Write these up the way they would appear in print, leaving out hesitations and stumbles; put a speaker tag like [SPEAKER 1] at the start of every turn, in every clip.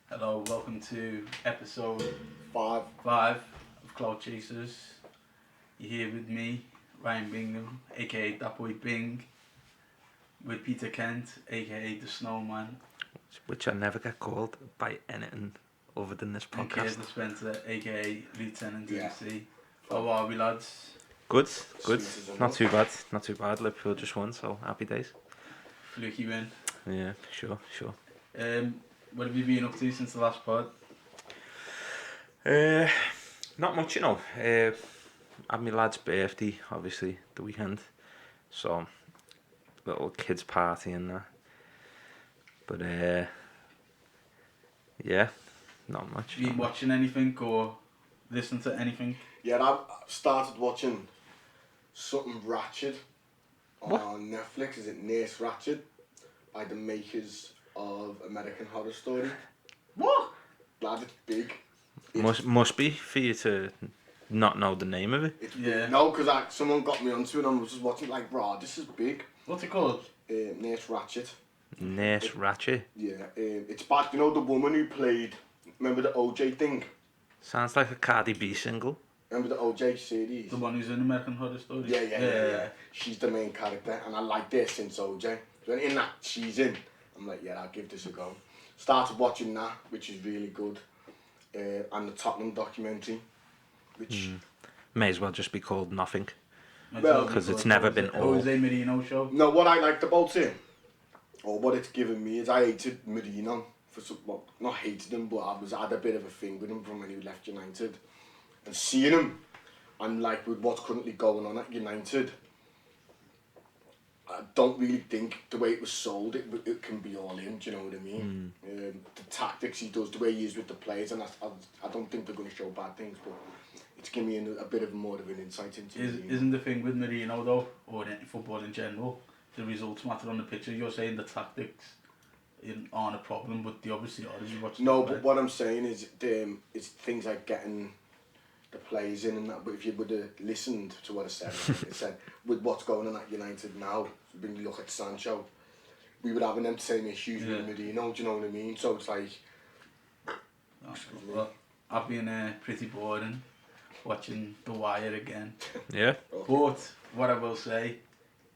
[SPEAKER 1] Hello, welcome to episode
[SPEAKER 2] 5
[SPEAKER 1] of Clout Chasers. You're here with me, Ryan Bingham, aka That Boy Bing, with Peter Kent, aka The Snowman,
[SPEAKER 3] which I never get called by anything other than this
[SPEAKER 1] and
[SPEAKER 3] podcast.
[SPEAKER 1] Kurtis Spencer, aka Lieutenant
[SPEAKER 2] Yeah.
[SPEAKER 1] MC. How are we, lads?
[SPEAKER 3] Good.
[SPEAKER 2] Sweet as a
[SPEAKER 3] Not too bad. Liverpool just won, so happy days.
[SPEAKER 1] Fluky win.
[SPEAKER 3] Yeah, sure.
[SPEAKER 1] What have you been up to since the last pod?
[SPEAKER 3] Not much, you know. Had my lad's birthday, obviously, the weekend. So, little kids party and that. But, yeah, not much.
[SPEAKER 1] Have you been watching anything or listening to anything?
[SPEAKER 2] Yeah, I've started watching something Ratchet
[SPEAKER 3] What?
[SPEAKER 2] on Netflix. Is it Nurse Ratchet? By the makers of American Horror Story.
[SPEAKER 1] What?
[SPEAKER 2] Lad, it's big.
[SPEAKER 3] Must be for you to not know the name of it.
[SPEAKER 2] It's
[SPEAKER 1] Yeah.
[SPEAKER 2] big. No, because someone got me onto it and I was just watching like, rah, this is big.
[SPEAKER 1] What's it called?
[SPEAKER 2] Nurse Ratchet.
[SPEAKER 3] Nurse Ratchet.
[SPEAKER 2] Yeah, it's bad. You know the woman who played, remember the OJ thing?
[SPEAKER 3] Sounds like a Cardi B single.
[SPEAKER 2] Remember the OJ series?
[SPEAKER 1] The one who's in American Horror Story?
[SPEAKER 2] Yeah. She's the main character, and I liked her since OJ. So in that she's in, I'm like, yeah, I'll give this a go. Started watching that, which is really good, and the Tottenham documentary, which
[SPEAKER 3] May as well just be called Nothing.
[SPEAKER 2] Well,
[SPEAKER 3] because it's never been all.
[SPEAKER 1] Jose Mourinho show.
[SPEAKER 2] no, what I liked about it, or what it's given me, is I hated Mourinho for some, well, not hated him, but I had a bit of a thing with him from when he left United, and seeing him, and like with what's currently going on at United. I don't really think the way it was sold, it can be all in, do you know what I mean? The tactics he does, the way he is with the players, and I don't think they're going to show bad things, but it's giving me a bit of more of an insight into it.
[SPEAKER 1] Isn't the thing with Mourinho though, or in football in general, the results matter on the pitch? You're saying the tactics aren't a problem, but they obviously are as you watch.
[SPEAKER 2] No, but what I'm saying is it's things like getting the players in and that, but if you would have listened to what I said, it said, with what's going on at United now, when you look at Sancho, we would have them same issues with Mourinho, do you know what I mean? So it's like...
[SPEAKER 1] Well, I've been pretty boring watching The Wire again.
[SPEAKER 3] Yeah.
[SPEAKER 1] But what I will say,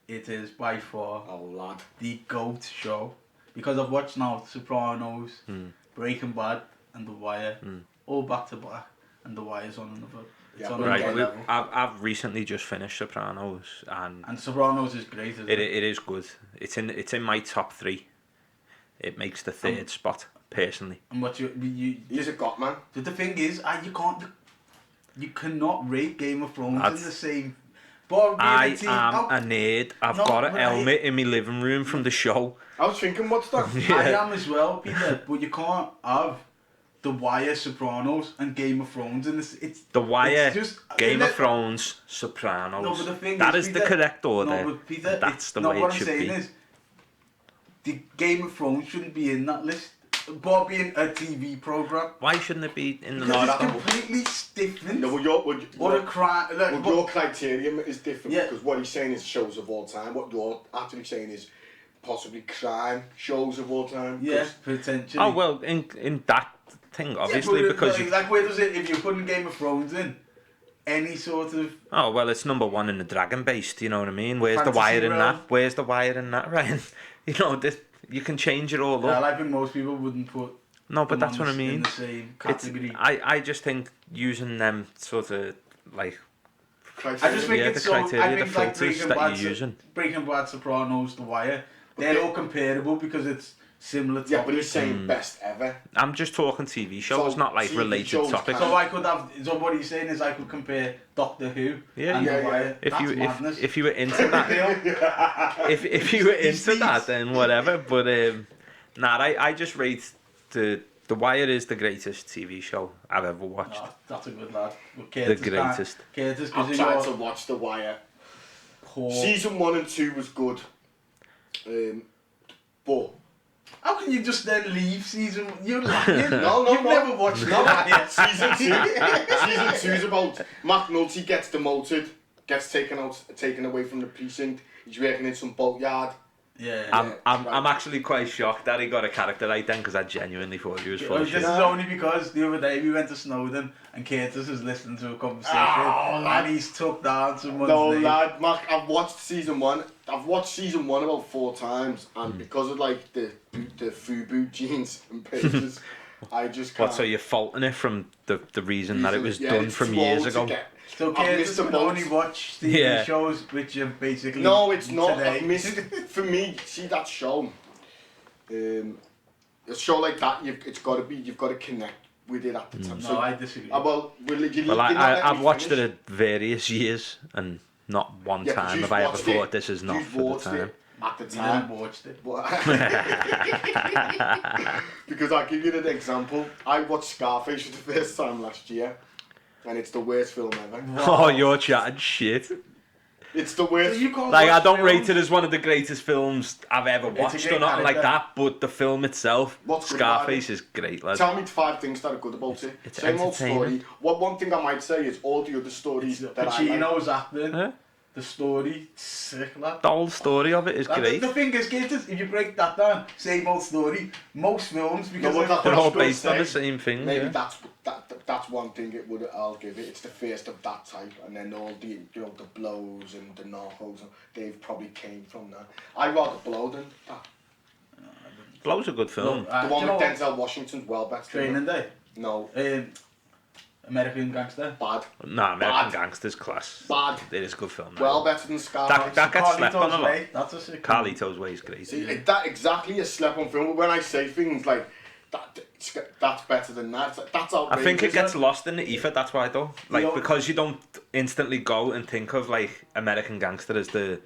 [SPEAKER 1] it is by far
[SPEAKER 2] Oh, lad.
[SPEAKER 1] the GOAT show. Because I've watched now Sopranos, Breaking Bad and The Wire, all back to back, and The Wire's on another. It's
[SPEAKER 2] Yeah,
[SPEAKER 1] on
[SPEAKER 3] Right,
[SPEAKER 1] another level.
[SPEAKER 3] I've recently just finished Sopranos, and
[SPEAKER 1] Sopranos is great, isn't it?
[SPEAKER 3] it is good. It's in my top 3. It makes the 3rd spot personally.
[SPEAKER 1] And what you
[SPEAKER 2] He's a god, man.
[SPEAKER 1] the thing is, you cannot rate Game of Thrones in the same. But
[SPEAKER 3] I am a nerd. I've
[SPEAKER 1] No,
[SPEAKER 3] got a
[SPEAKER 1] but
[SPEAKER 3] helmet in my living room from the show.
[SPEAKER 2] I was thinking, what's that?
[SPEAKER 1] I am as well, Peter. But you can't have The Wire, Sopranos, and Game of Thrones in this. It's
[SPEAKER 3] The Wire,
[SPEAKER 1] it's just,
[SPEAKER 3] Game of Thrones, Sopranos.
[SPEAKER 1] No, but the thing
[SPEAKER 3] that
[SPEAKER 1] is,
[SPEAKER 3] is
[SPEAKER 1] Peter,
[SPEAKER 3] the correct order.
[SPEAKER 1] No, but Peter,
[SPEAKER 3] That's the
[SPEAKER 1] no,
[SPEAKER 3] way
[SPEAKER 1] what
[SPEAKER 3] it should
[SPEAKER 1] I'm saying
[SPEAKER 3] be.
[SPEAKER 1] is, the Game of Thrones shouldn't be in that list. But being a TV program,
[SPEAKER 3] Why shouldn't it be in the
[SPEAKER 1] because
[SPEAKER 2] No,
[SPEAKER 1] it's
[SPEAKER 2] that-
[SPEAKER 1] completely different.
[SPEAKER 2] No, well,
[SPEAKER 1] Or a crime. Like,
[SPEAKER 2] your criterion is different,
[SPEAKER 1] Yeah.
[SPEAKER 2] because what he's saying is shows of all time. What you're actually saying is possibly crime shows of all time.
[SPEAKER 1] yeah,
[SPEAKER 2] 'cause
[SPEAKER 1] potentially.
[SPEAKER 3] Oh well, in that thing, obviously,
[SPEAKER 1] yeah, but,
[SPEAKER 3] because
[SPEAKER 1] like where does it? If you're putting Game of Thrones in, any sort of
[SPEAKER 3] oh well, it's number 1 in the Dragon based. You know what I mean? Where's the
[SPEAKER 1] Fantasy
[SPEAKER 3] Wire in
[SPEAKER 1] realm.
[SPEAKER 3] that? Where's the Wire in that, Ryan? You know, this you can change it all
[SPEAKER 1] yeah,
[SPEAKER 3] up.
[SPEAKER 1] I think most people wouldn't put.
[SPEAKER 3] No, but
[SPEAKER 1] them
[SPEAKER 3] that's
[SPEAKER 1] on
[SPEAKER 3] what I
[SPEAKER 1] the- In
[SPEAKER 3] mean.
[SPEAKER 1] the same
[SPEAKER 3] It's,
[SPEAKER 1] category.
[SPEAKER 3] I just think using them sort of like
[SPEAKER 2] criteria.
[SPEAKER 1] I just think
[SPEAKER 3] yeah,
[SPEAKER 1] it's
[SPEAKER 3] the criteria,
[SPEAKER 1] I
[SPEAKER 3] the
[SPEAKER 1] think like
[SPEAKER 3] filters that you're using.
[SPEAKER 1] Breaking Bad, Sopranos, The Wire, they're all comparable because it's similar topics.
[SPEAKER 2] Yeah, but he's saying best ever.
[SPEAKER 3] I'm just talking TV shows,
[SPEAKER 2] So,
[SPEAKER 3] not like
[SPEAKER 2] TV
[SPEAKER 3] related
[SPEAKER 2] shows
[SPEAKER 3] topics.
[SPEAKER 1] So I could have. So what he's saying is I could compare Doctor Who and
[SPEAKER 2] yeah,
[SPEAKER 1] The Wire.
[SPEAKER 3] If
[SPEAKER 1] That's
[SPEAKER 3] you
[SPEAKER 1] madness.
[SPEAKER 3] if you were into that, if you were into that, then whatever. But nah, I just rate the Wire is the greatest TV show I've ever watched.
[SPEAKER 1] Oh, that's a good lad. But
[SPEAKER 3] The greatest.
[SPEAKER 1] Curtis,
[SPEAKER 2] I've
[SPEAKER 1] because
[SPEAKER 2] tried to watch The Wire. Season 1 and 2 was good. But
[SPEAKER 1] how can you just then leave season? You're lying.
[SPEAKER 2] No,
[SPEAKER 1] You've never watched
[SPEAKER 2] no.
[SPEAKER 1] that.
[SPEAKER 2] Season 2 is about McNulty gets demoted, gets taken away from the precinct. He's working in some boatyard.
[SPEAKER 1] Yeah.
[SPEAKER 3] I'm actually quite shocked that he got a character like then because I genuinely thought he was full of
[SPEAKER 1] This
[SPEAKER 3] shit.
[SPEAKER 1] is only because the other day we went to Snowdon and Kurtis was listening to a conversation and he's took down someone's name.
[SPEAKER 2] Lad, Mark, I've watched season 1. I've watched season 1 about 4 times, and because of like the FUBU jeans and pages, I just can't.
[SPEAKER 3] What, so you're faulting it from the reason that it was done
[SPEAKER 2] it's
[SPEAKER 3] from
[SPEAKER 2] too
[SPEAKER 3] years
[SPEAKER 2] old to
[SPEAKER 3] ago?
[SPEAKER 2] get.
[SPEAKER 1] So
[SPEAKER 2] I've
[SPEAKER 1] Kurtis
[SPEAKER 2] missed the
[SPEAKER 1] can
[SPEAKER 2] boat.
[SPEAKER 1] only watch TV shows which are basically
[SPEAKER 2] No, it's not.
[SPEAKER 1] today.
[SPEAKER 2] I've missed. For me, see that show. A show like that, you've got to connect with it at the time.
[SPEAKER 1] No, I disagree.
[SPEAKER 2] Well,
[SPEAKER 3] I've watched it at various years and not one
[SPEAKER 2] Yeah, but
[SPEAKER 3] time
[SPEAKER 2] you've
[SPEAKER 3] have I ever
[SPEAKER 2] watched
[SPEAKER 3] thought
[SPEAKER 2] it.
[SPEAKER 3] this is not
[SPEAKER 2] You've
[SPEAKER 3] for the
[SPEAKER 2] watched
[SPEAKER 3] time.
[SPEAKER 2] it at the
[SPEAKER 1] You
[SPEAKER 2] time.
[SPEAKER 1] didn't watched it.
[SPEAKER 2] Because I'll give you an example. I watched Scarface for the first time last year, and it's the worst film ever.
[SPEAKER 3] Oh, you're chatting shit.
[SPEAKER 2] It's the worst.
[SPEAKER 1] So you can't
[SPEAKER 3] Like, I
[SPEAKER 1] watch
[SPEAKER 3] don't
[SPEAKER 1] films?
[SPEAKER 3] rate it as one of the greatest films I've ever
[SPEAKER 1] It's a
[SPEAKER 3] watched
[SPEAKER 1] great
[SPEAKER 3] or nothing like
[SPEAKER 1] character.
[SPEAKER 3] that, but the film itself,
[SPEAKER 2] What's good about
[SPEAKER 3] Scarface, is great, lad.
[SPEAKER 2] Tell me 5 things that are good about it.
[SPEAKER 3] It's
[SPEAKER 2] Same old story.
[SPEAKER 3] entertaining.
[SPEAKER 2] One thing I might say is all the other stories that I like.
[SPEAKER 1] Pacino's acting,
[SPEAKER 3] Huh?
[SPEAKER 1] the story, sick lad.
[SPEAKER 3] The whole story of it is
[SPEAKER 1] And
[SPEAKER 3] great.
[SPEAKER 1] The thing is, Kurtis, if you break that down, same old story, most films, because
[SPEAKER 2] No, but
[SPEAKER 3] They're all
[SPEAKER 2] that's good
[SPEAKER 3] based on the
[SPEAKER 2] say.
[SPEAKER 3] same thing,
[SPEAKER 2] Maybe
[SPEAKER 3] yeah.
[SPEAKER 2] that's one thing I'll give it. It's the first of that type, and then all the the blows and the narcos, they've probably came from that. I'd rather Blow than that.
[SPEAKER 3] Blow's a good film.
[SPEAKER 1] Look,
[SPEAKER 2] The
[SPEAKER 1] do
[SPEAKER 2] one
[SPEAKER 1] you
[SPEAKER 2] with
[SPEAKER 1] know
[SPEAKER 2] Denzel Washington's well better.
[SPEAKER 1] Training Day,
[SPEAKER 2] No,
[SPEAKER 1] American Gangster.
[SPEAKER 2] bad.
[SPEAKER 3] Nah, American
[SPEAKER 2] Bad.
[SPEAKER 3] Gangster's class.
[SPEAKER 2] Bad.
[SPEAKER 3] It is a good film.
[SPEAKER 2] Well better than Scarface.
[SPEAKER 3] That gets slept on a
[SPEAKER 1] Carlito's
[SPEAKER 3] lot.
[SPEAKER 1] Way, that's a sick
[SPEAKER 3] Carlito's Way is great.
[SPEAKER 2] See, that exactly a slap on film. But when I say things like that's better than that, that's outrageous.
[SPEAKER 3] I think it gets lost in the ether, that's why though. Like,
[SPEAKER 1] know-
[SPEAKER 3] because you don't instantly go and think of like American Gangster as the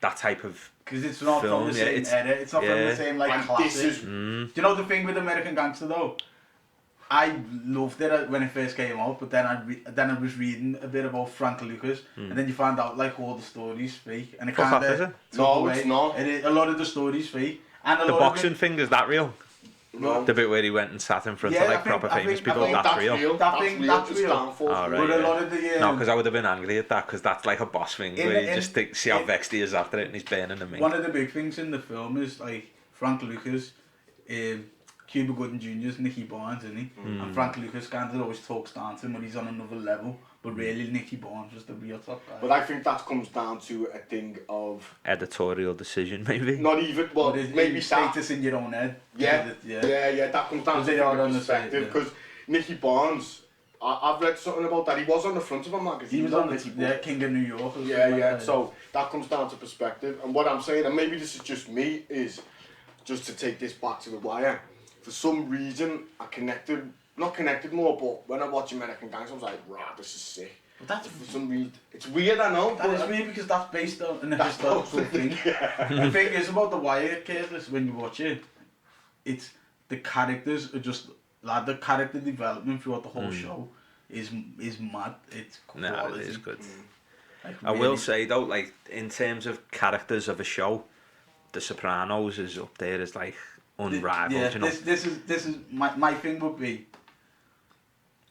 [SPEAKER 3] that type of
[SPEAKER 1] Because it's not
[SPEAKER 3] film,
[SPEAKER 1] from the
[SPEAKER 3] yeah,
[SPEAKER 1] same
[SPEAKER 3] it's-
[SPEAKER 1] era, it's not from
[SPEAKER 3] yeah.
[SPEAKER 1] the same like
[SPEAKER 2] And
[SPEAKER 1] classic.
[SPEAKER 2] this is
[SPEAKER 1] Do you know the thing with American Gangster though? I loved it when it first came out, but then I was reading a bit about Frank Lucas, and then you find out like all the stories fake, and it
[SPEAKER 3] Fuck
[SPEAKER 1] kind
[SPEAKER 3] off, is it?
[SPEAKER 1] of
[SPEAKER 2] No, it's not.
[SPEAKER 1] A lot of the stories fake, and a
[SPEAKER 3] the
[SPEAKER 1] lot
[SPEAKER 3] boxing
[SPEAKER 1] Of it,
[SPEAKER 3] thing. Is that real?
[SPEAKER 2] no.
[SPEAKER 3] The bit where he went and sat in front
[SPEAKER 1] Yeah,
[SPEAKER 3] of like
[SPEAKER 1] I think-
[SPEAKER 3] proper
[SPEAKER 1] I
[SPEAKER 3] famous
[SPEAKER 1] think- I
[SPEAKER 3] people.
[SPEAKER 1] think
[SPEAKER 3] That's real.
[SPEAKER 1] That's
[SPEAKER 2] It's
[SPEAKER 1] real.
[SPEAKER 2] downfall.
[SPEAKER 3] All right.
[SPEAKER 1] But a
[SPEAKER 3] yeah.
[SPEAKER 1] lot of the
[SPEAKER 3] No, because I would have been angry at that because that's like a boss thing
[SPEAKER 1] In
[SPEAKER 3] where
[SPEAKER 1] the-
[SPEAKER 3] you just see how vexed he is after it and he's burning the mink.
[SPEAKER 1] one of the big things in the film is like Frank Lucas, Cuba Gooding Jr.'s Nicky Barnes, isn't he? And Frank Lucas kind of always talks down to him when he's on another level, but really Nicky Barnes was the real top guy.
[SPEAKER 2] But I think that comes down to a thing of
[SPEAKER 3] Editorial decision, maybe.
[SPEAKER 2] not even well,
[SPEAKER 1] But it-
[SPEAKER 2] maybe
[SPEAKER 1] it's
[SPEAKER 2] that.
[SPEAKER 1] status in your own head.
[SPEAKER 2] Yeah,
[SPEAKER 1] Because
[SPEAKER 2] yeah. That comes down
[SPEAKER 1] Because
[SPEAKER 2] to
[SPEAKER 1] they are
[SPEAKER 2] the
[SPEAKER 1] on the side,
[SPEAKER 2] perspective.
[SPEAKER 1] yeah.
[SPEAKER 2] Because Nicky Barnes, I've read something about that. He was on the front of a magazine.
[SPEAKER 1] He was on
[SPEAKER 2] Nicky
[SPEAKER 1] the
[SPEAKER 2] Barnes.
[SPEAKER 1] King of New York. Or something
[SPEAKER 2] Yeah,
[SPEAKER 1] like
[SPEAKER 2] yeah.
[SPEAKER 1] that.
[SPEAKER 2] So that comes down to perspective. And what I'm saying, and maybe this is just me, is just to take this back to The Wire. For some reason, not connected more, but when I watch American Gangster, I was like, rah, this is sick.
[SPEAKER 1] But that's
[SPEAKER 2] For some reason, it's weird, I know.
[SPEAKER 1] that
[SPEAKER 2] but
[SPEAKER 1] is weird because that's based on a
[SPEAKER 2] That's
[SPEAKER 1] historical
[SPEAKER 2] not-
[SPEAKER 1] thing. The thing is about The Wire, Kurtis, when you watch it, it's the characters are just like the character development throughout the whole show is mad. It's quality.
[SPEAKER 3] Nah, it is good.
[SPEAKER 1] Like,
[SPEAKER 3] I will
[SPEAKER 1] really.
[SPEAKER 3] say though, like in terms of characters of a show, The Sopranos is up there as like unrivaled.
[SPEAKER 1] Yeah,
[SPEAKER 3] you know,
[SPEAKER 1] this is my thing would be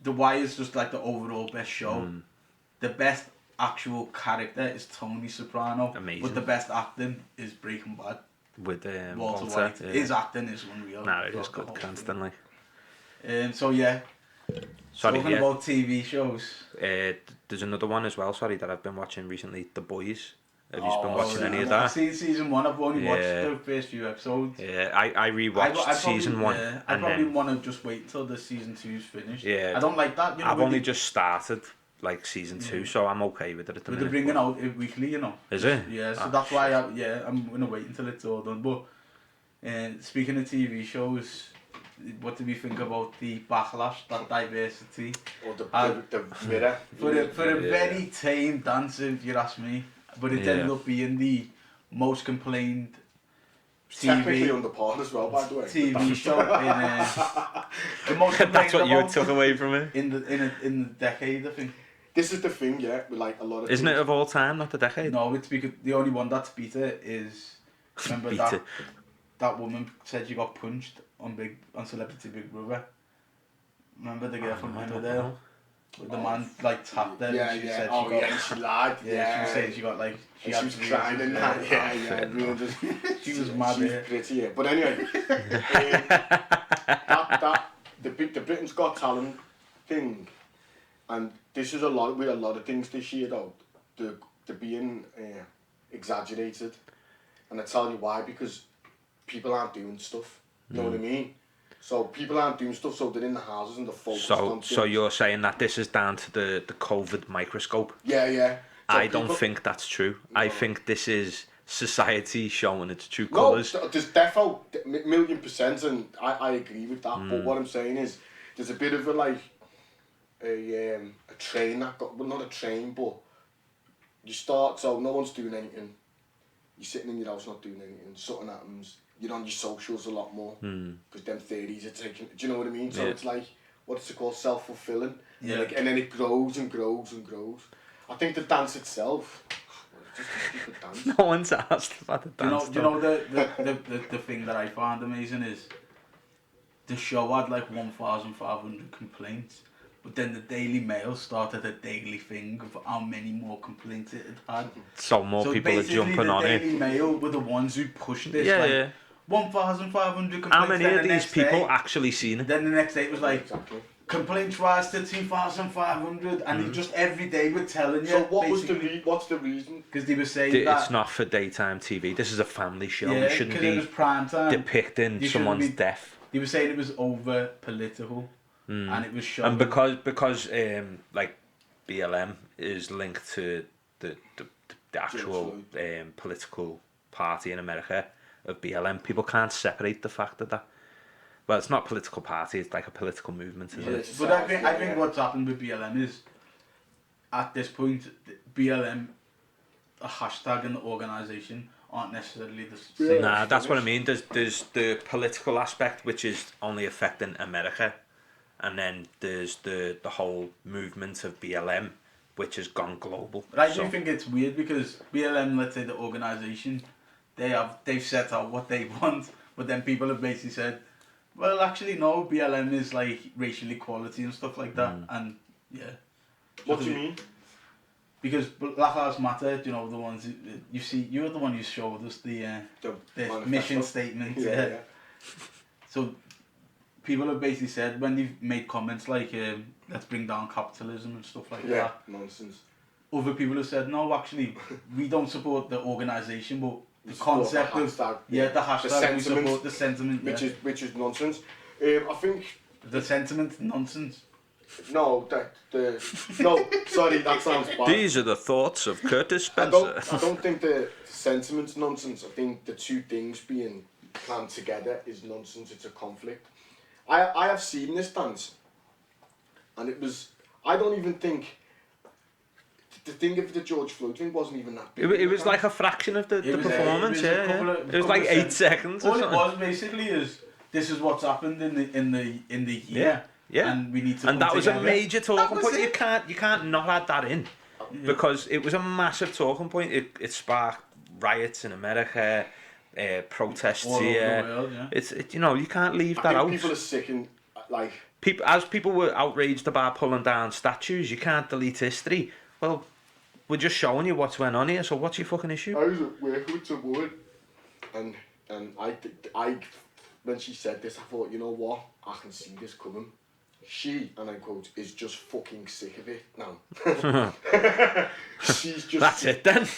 [SPEAKER 1] The Wire is just like the overall best show. The best actual character is Tony Soprano.
[SPEAKER 3] Amazing.
[SPEAKER 1] But the best acting is Breaking Bad.
[SPEAKER 3] with
[SPEAKER 1] Walter
[SPEAKER 3] Walter.
[SPEAKER 1] White.
[SPEAKER 3] Yeah.
[SPEAKER 1] His acting is unreal.
[SPEAKER 3] Nah, it is
[SPEAKER 1] throughout the
[SPEAKER 3] good
[SPEAKER 1] whole
[SPEAKER 3] constantly.
[SPEAKER 1] thing. So yeah,
[SPEAKER 3] Sorry,
[SPEAKER 1] talking
[SPEAKER 3] yeah.
[SPEAKER 1] about TV shows.
[SPEAKER 3] There's another one as well. Sorry, that I've been watching recently. The Boys. Have you been
[SPEAKER 1] Oh,
[SPEAKER 3] watching any of
[SPEAKER 1] I've
[SPEAKER 3] that?
[SPEAKER 1] seen season 1. I've only watched
[SPEAKER 3] Yeah.
[SPEAKER 1] the first few episodes.
[SPEAKER 3] Yeah, I rewatched
[SPEAKER 1] I
[SPEAKER 3] season 1,
[SPEAKER 1] Yeah, I
[SPEAKER 3] and
[SPEAKER 1] probably
[SPEAKER 3] then
[SPEAKER 1] want to just wait till the season 2's finished.
[SPEAKER 3] Yeah.
[SPEAKER 1] I don't like that. You know,
[SPEAKER 3] I've
[SPEAKER 1] when
[SPEAKER 3] only
[SPEAKER 1] they-
[SPEAKER 3] just started like season 2, so I'm okay with it at the
[SPEAKER 1] But they're
[SPEAKER 3] minute.
[SPEAKER 1] bringing out it weekly, you know.
[SPEAKER 3] Is it?
[SPEAKER 1] Yeah, so
[SPEAKER 3] Oh,
[SPEAKER 1] that's why
[SPEAKER 3] shit.
[SPEAKER 1] I'm gonna wait until it's all done. But And speaking of TV shows, what do we think about the backlash, that diversity?
[SPEAKER 2] Or the mirror.
[SPEAKER 1] For a very tame dance, if you ask me, but it ended up being the most complained
[SPEAKER 2] Technically under par as well, by the way.
[SPEAKER 1] TV show in the most complained
[SPEAKER 3] That's what you
[SPEAKER 1] about
[SPEAKER 3] took away from it.
[SPEAKER 1] in the decade, I think.
[SPEAKER 2] This is the thing, yeah, with like a lot of
[SPEAKER 3] Isn't it of all time, not the decade?
[SPEAKER 1] No, it's because the only one that's beat it is, remember
[SPEAKER 3] Beat it.
[SPEAKER 1] that woman said she got punched on Celebrity Big Brother. Remember the girl from Riverdale? With the man like tapped her and she said she got...
[SPEAKER 2] she lied.
[SPEAKER 1] Yeah, she was saying she got like...
[SPEAKER 2] She was crying and that,
[SPEAKER 1] She was mad,
[SPEAKER 2] She was pretty, yeah. But anyway, the Britain's Got Talent thing, and this is with a lot of things this year though, they're being exaggerated, and I tell you why, because people aren't doing stuff, you know what I mean? So people aren't doing stuff, so they're in the houses and they're focused on things.
[SPEAKER 3] So you're saying that this is down to the COVID microscope?
[SPEAKER 2] Yeah. So
[SPEAKER 3] I don't think that's true. No. I think this is society showing its true colours.
[SPEAKER 2] No, there's defo, 1,000,000%, and I agree with that. But what I'm saying is, there's a bit of a train that got, well, not a train, but you start, so no one's doing anything. You're sitting in your house not doing anything, something happens. You're on your socials a lot more, because them 30s are taking, do you know what I mean? So it's like, what's it called, self-fulfilling, and then it grows and grows and grows. I think the dance itself, just a stupid dance.
[SPEAKER 3] No one's asked about the dance.
[SPEAKER 1] Do you know the thing that I found amazing is, the show had like 1,500 complaints, but then the Daily Mail started a daily thing of how many more complaints it had.
[SPEAKER 3] So more people are jumping on it.
[SPEAKER 1] The Daily Mail were the ones who pushed this. 1,500 complaints.
[SPEAKER 3] How many of these people actually seen it?
[SPEAKER 1] Then the next day it was like, complaints rise to 2,500, and just every day we're telling you.
[SPEAKER 2] So what's the reason?
[SPEAKER 1] Because they were saying that
[SPEAKER 3] it's not for daytime TV. This is a family show.
[SPEAKER 1] Yeah,
[SPEAKER 3] you shouldn't be
[SPEAKER 1] it was prime time.
[SPEAKER 3] depicting someone's death.
[SPEAKER 1] They were saying it was over political, and it was showing.
[SPEAKER 3] And because like BLM is linked to the actual political party in America of BLM, people can't separate the fact that. Well, it's not a political party, it's like a political movement, isn't it?
[SPEAKER 1] But I think what's happened with BLM is, at this point, BLM, a hashtag and the organisation aren't necessarily the same.
[SPEAKER 3] Nah, that's what I mean. There's the political aspect, which is only affecting America, and then there's the whole movement of BLM, which has gone global.
[SPEAKER 1] But I do think it's weird because BLM, let's say the organisation, they've set out what they want, but then people have basically said, well, actually, no, BLM is like racial equality and stuff like that, and yeah.
[SPEAKER 2] What do you mean?
[SPEAKER 1] Because Black Lives Matter, you know, the ones you see, you're the one who showed us the mission statement. Yeah. So people have basically said, when they've made comments like, let's bring down capitalism and stuff like that.
[SPEAKER 2] Yeah, nonsense.
[SPEAKER 1] Other people have said, no, actually, we don't support the organisation, but the concept of the hashtag, we support the sentiment,
[SPEAKER 2] which is nonsense. I think
[SPEAKER 1] the sentiment nonsense.
[SPEAKER 2] No, sorry, that sounds bad.
[SPEAKER 3] These are the thoughts of Kurtis Spencer.
[SPEAKER 2] I don't think the sentiment's nonsense. I think the two things being planned together is nonsense. It's a conflict. I have seen this dance, and it was. I don't even think. The thing of the George Floyd thing wasn't even that big.
[SPEAKER 3] It was like a fraction of the performance, It was like 8 seconds.
[SPEAKER 1] All it was basically is, this is what's happened in the year.
[SPEAKER 3] Yeah.
[SPEAKER 1] And we need to.
[SPEAKER 3] And that was a major talking point.
[SPEAKER 1] It.
[SPEAKER 3] You can't not add that in, because it was a massive talking point. It sparked riots in America, protests
[SPEAKER 1] all
[SPEAKER 3] here.
[SPEAKER 1] Over the world,
[SPEAKER 3] It's you can't leave that out.
[SPEAKER 2] People are sick and like.
[SPEAKER 3] People were outraged about pulling down statues. You can't delete history. Well, we're just showing you what's went on here. So what's your fucking issue?
[SPEAKER 2] I was at work with a woman, and I when she said this, I thought, you know what, I can see this coming. She, and I quote, is just fucking sick of it now. She's just.
[SPEAKER 3] That's it then.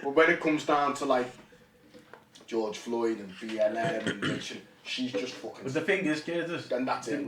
[SPEAKER 2] But when it comes down to like George Floyd and BLM and nation, she's just fucking.
[SPEAKER 1] But the thing is, Kurtis,
[SPEAKER 2] and that's it.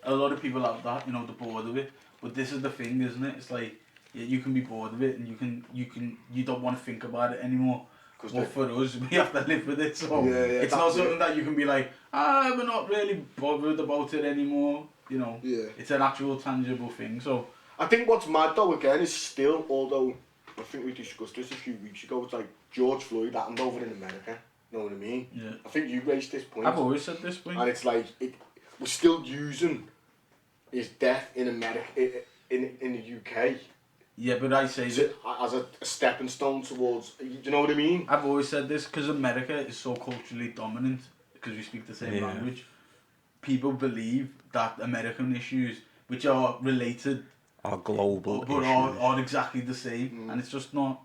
[SPEAKER 1] A lot of people have that, they're bored of it. But this is the thing, isn't it? It's like, you can be bored of it, and you don't want to think about it anymore. But for us, we have to live with it, so
[SPEAKER 2] Yeah,
[SPEAKER 1] it's not something that you can be like, we're not really bothered about it anymore, you know.
[SPEAKER 2] Yeah.
[SPEAKER 1] It's an actual tangible thing, so...
[SPEAKER 2] I think what's mad though, again, is still, although, I think we discussed this a few weeks ago, it's like George Floyd happened over in America, you know what I mean?
[SPEAKER 1] Yeah.
[SPEAKER 2] I think you raised this point.
[SPEAKER 1] I've always said this point.
[SPEAKER 2] And it's like, we're still using his death in America, in the UK.
[SPEAKER 1] Yeah, but I say that...
[SPEAKER 2] As a stepping stone towards, do you know what I mean?
[SPEAKER 1] I've always said this, because America is so culturally dominant, because we speak the same language. People believe that American issues, which are related...
[SPEAKER 3] Are global
[SPEAKER 1] but
[SPEAKER 3] issues.
[SPEAKER 1] are exactly the same, and it's just not...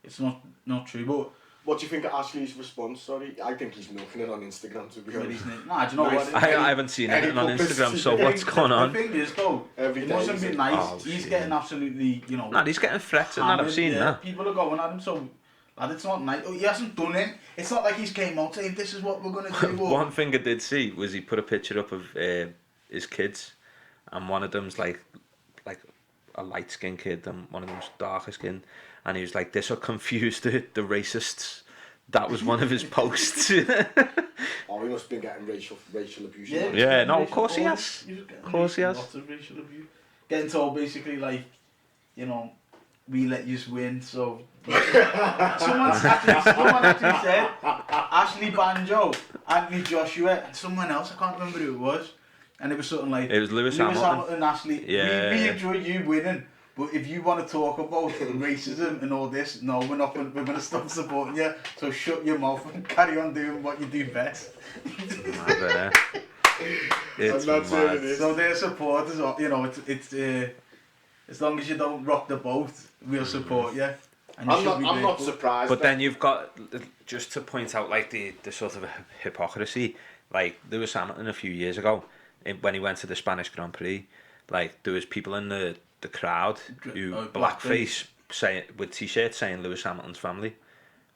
[SPEAKER 1] It's not true, but...
[SPEAKER 2] What do you think of Ashley's response? Sorry, I think he's milking it on Instagram, to be honest.
[SPEAKER 1] Nah, do you know what?
[SPEAKER 3] I haven't seen anything on Instagram, so what's going on?
[SPEAKER 1] The thing is, though, it mustn't be nice. He's getting absolutely, you know...
[SPEAKER 3] Nah, he's getting threats and that, I've seen that.
[SPEAKER 1] People are going at him, so... Lad, it's not nice. Oh, he hasn't done it. It's not like he's came out saying, this is what we're going to do.
[SPEAKER 3] One thing I did see was he put a picture up of his kids, and one of them's like a light-skinned kid, and one of them's darker skinned, and he was like, this will confuse the racists. That was one of his posts.
[SPEAKER 2] Oh, he must have been getting racial abuse.
[SPEAKER 3] Yeah, no, of course he has. Of course he has.
[SPEAKER 1] Lots of racial abuse. Getting told basically like, you know, we let you win, so... someone actually said, Ashley Banjo, Anthony Joshua, and someone else, I can't remember who it was, and it was something like...
[SPEAKER 3] It was Lewis Hamilton.
[SPEAKER 1] Ashley,
[SPEAKER 3] yeah.
[SPEAKER 1] we enjoy you winning, but if you want to talk about racism and all this, no, we're going to stop supporting you, so shut your mouth and carry on doing what you do best.
[SPEAKER 3] It's mad.
[SPEAKER 1] So their supporters, you know, it's as long as you don't rock the boat, we'll support you. And
[SPEAKER 2] I'm not surprised.
[SPEAKER 3] But then you've got, just to point out like the sort of hypocrisy, like Lewis Hamilton a few years ago, when he went to the Spanish Grand Prix, like there was people in the crowd who blackface saying with t-shirts saying Lewis Hamilton's family,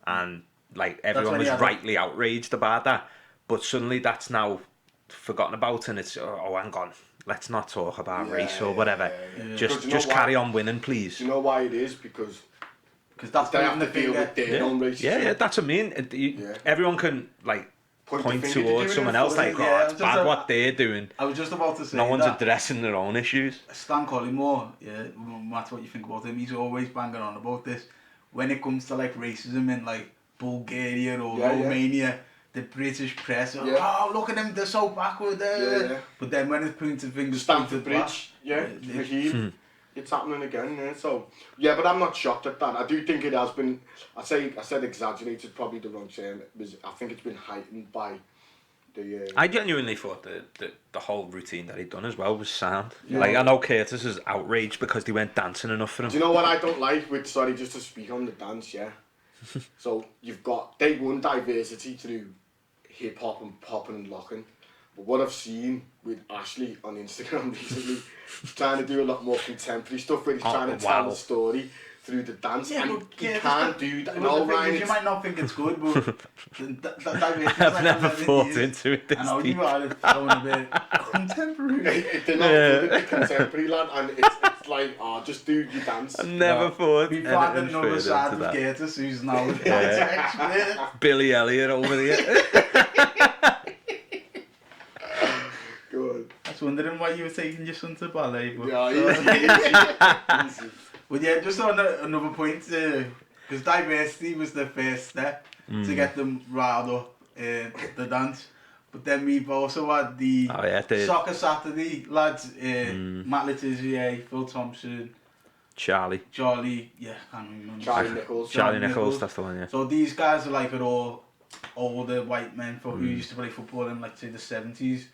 [SPEAKER 3] and like everyone was rightly outraged about that. But suddenly that's now forgotten about, and it's hang on, let's not talk about race or whatever. Yeah. Just carry on winning, please.
[SPEAKER 2] Do you know why it is? Because
[SPEAKER 1] that's
[SPEAKER 2] they have to deal with their own racism.
[SPEAKER 3] Yeah, that's what I mean. Everyone can like point towards someone else like, it's bad what they're doing.
[SPEAKER 1] I was just about to say
[SPEAKER 3] no one's addressing their own issues.
[SPEAKER 1] Stan Collymore, no matter what you think about him, he's always banging on about this. When it comes to like racism in like Bulgaria or Romania, the British press are oh, look at them, they're so backward there. Yeah. But then when it's pointed fingers,
[SPEAKER 2] Stamford Bridge, it's happening again. Yeah. So but I'm not shocked at that. I do think it has been. I said exaggerated, probably the wrong term. I think it's been heightened by the.
[SPEAKER 3] I genuinely thought that the whole routine that he'd done as well was sound. Like I know Kurtis is outraged because they weren't dancing enough for him.
[SPEAKER 2] Do you know what I don't like with just to speak on the dance? Yeah. So you've got day one diversity through hip hop and popping and locking. But what I've seen with Ashley on Instagram recently, he's trying to do a lot more contemporary stuff where he's trying to tell a story through the dance, and he can't do that. No, Ryan,
[SPEAKER 1] you might not think it's good, but
[SPEAKER 3] I've never thought into it this
[SPEAKER 1] I know you are throwing a bit contemporary.
[SPEAKER 2] They're not good at the contemporary, lad, and it's like, just do your dance.
[SPEAKER 3] I never thought.
[SPEAKER 1] We found another side of Kurtis who's now expert.
[SPEAKER 3] Billy Elliot over there.
[SPEAKER 2] Good.
[SPEAKER 1] I was wondering why you were taking your son to ballet. But,
[SPEAKER 2] easy.
[SPEAKER 1] But yeah, just on another point, because diversity was the first step to get them riled up, the dance. But then we've also had the Soccer Saturday lads, Matt Letizia, Phil Thompson,
[SPEAKER 3] Charlie,
[SPEAKER 1] can't remember.
[SPEAKER 2] Charlie
[SPEAKER 3] Nichols, that's the one, yeah.
[SPEAKER 1] So these guys are like all older white men who used to play football in like say the 70s.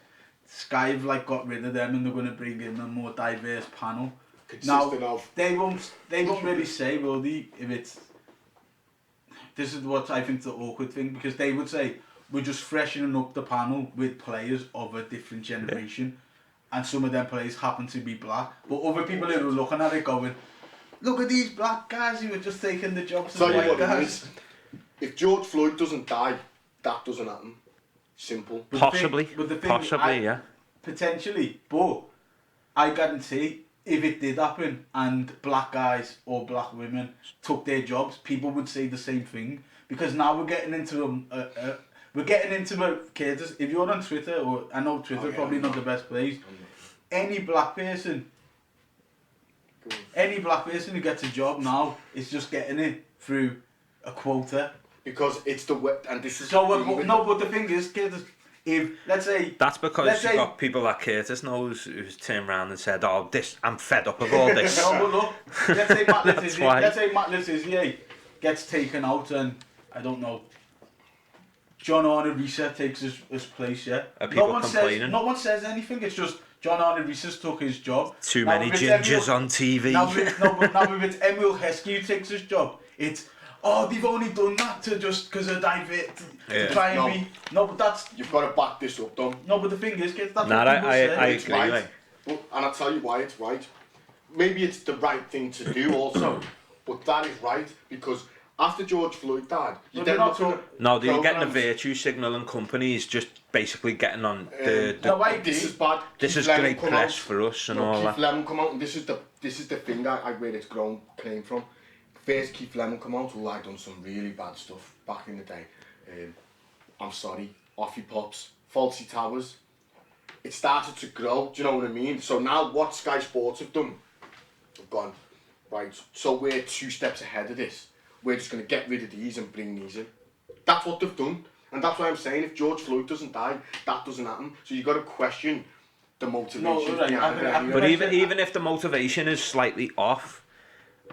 [SPEAKER 1] Sky have like got rid of them and they're going to bring in a more diverse panel. They won't really say, will they, if it's... This is what I think the awkward thing, because they would say, we're just freshening up the panel with players of a different generation, and some of them players happen to be black. But other people who are looking at it going, look at these black guys who are just taking the jobs of the white guys.
[SPEAKER 2] If George Floyd doesn't die, that doesn't happen. Simple.
[SPEAKER 3] Possibly, yeah.
[SPEAKER 1] Potentially, but I guarantee if it did happen and black guys or black women took their jobs, people would say the same thing. Because now we're getting into Kurtis, if you're on Twitter, or I know Twitter probably not the best place, any black person who gets a job now is just getting it through a quota.
[SPEAKER 2] Because it's the way, and this is...
[SPEAKER 1] So, but the thing is, Kurtis, if, let's say...
[SPEAKER 3] That's because you've got people like Kurtis knows who's turned around and said, oh, I'm fed up of all this.
[SPEAKER 1] No, but look, let's say Matt Letizia gets taken out and, I don't know, John Arne-Risa takes his place, yeah?
[SPEAKER 3] Are people complaining?
[SPEAKER 1] No one says anything, it's just John Arne-Risa's took his job.
[SPEAKER 3] Too many gingers on TV.
[SPEAKER 1] Now if it's Emil Heskey who takes his job, it's... Oh, they've only done that because of divert to try and be. No, but that's.
[SPEAKER 2] You've got to back this up, Dom.
[SPEAKER 1] No, but the thing is, kids, that's
[SPEAKER 3] what people say. I
[SPEAKER 2] agree. Right. But, and I'll tell you why it's right. Maybe it's the right thing to do also, but that is right because after George Floyd died, you're getting
[SPEAKER 3] the virtue signal and companies just basically getting on the
[SPEAKER 2] this is bad.
[SPEAKER 3] This is great press for us and all that.
[SPEAKER 2] Keith Lemon come out, and this is the thing where it's came from. First, Keith Lemon come out, who I'd done some really bad stuff back in the day. I'm sorry, Offie Pops, Falsy Towers. It started to grow, do you know what I mean? So now what Sky Sports have done, they've gone, right, so we're 2 steps ahead of this. We're just going to get rid of these and bring these in. That's what they've done. And that's why I'm saying if George Floyd doesn't die, that doesn't happen. So you've got to question the motivation.
[SPEAKER 3] But even if the motivation is slightly off,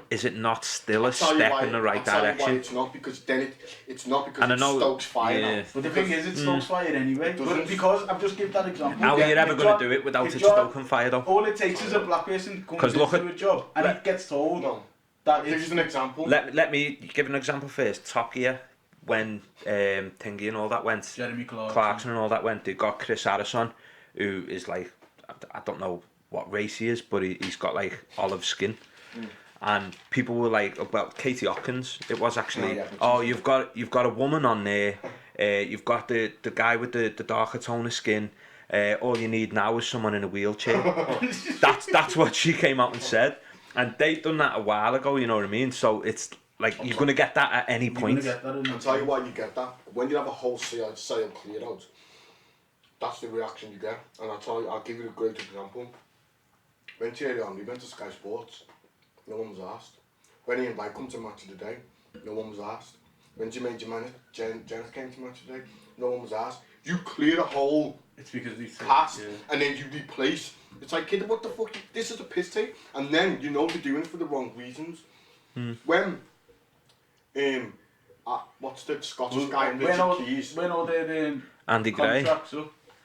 [SPEAKER 3] is it not still a step in the right direction?
[SPEAKER 2] Why it's not, because then it's not because it stokes fire.
[SPEAKER 3] Yeah.
[SPEAKER 1] But the thing is, it stokes fire anyway. But because I've just given that example.
[SPEAKER 3] How are you ever going to do it without it stoking fire though?
[SPEAKER 1] All it takes is a black person coming into a job and he gets told that it's
[SPEAKER 2] an example.
[SPEAKER 3] Let me give an example first. Top Gear, when Thingy and all that went,
[SPEAKER 1] Jeremy
[SPEAKER 3] Clarkson and all that went, they got Chris Harrison, who is like, I don't know what race he is, but he's got like olive skin. And people were like, well, Katie Hopkins, it was actually, you've got a woman on there, you've got the guy with the darker tone of skin, all you need now is someone in a wheelchair. That's what she came out and said. And they'd done that a while ago, you know what I mean? So it's like, you're going to get that at any point.
[SPEAKER 2] I'll tell you why you get that. When you have a whole sale cleared out, that's the reaction you get. And I'll give you a great example. When Thierry Henry went to Sky Sports, no one was asked. When Ian Wright come to Match of the Day, no one was asked. When Jermaine Jennings came to Match of the Day, no one was asked. You clear a whole cast and then you replace. It's like, kid, what the fuck? This is a piss take. And then you know they're doing it for the wrong reasons. When, what's the Scottish guy, Richard Keys?
[SPEAKER 1] When all their
[SPEAKER 3] Andy Gray.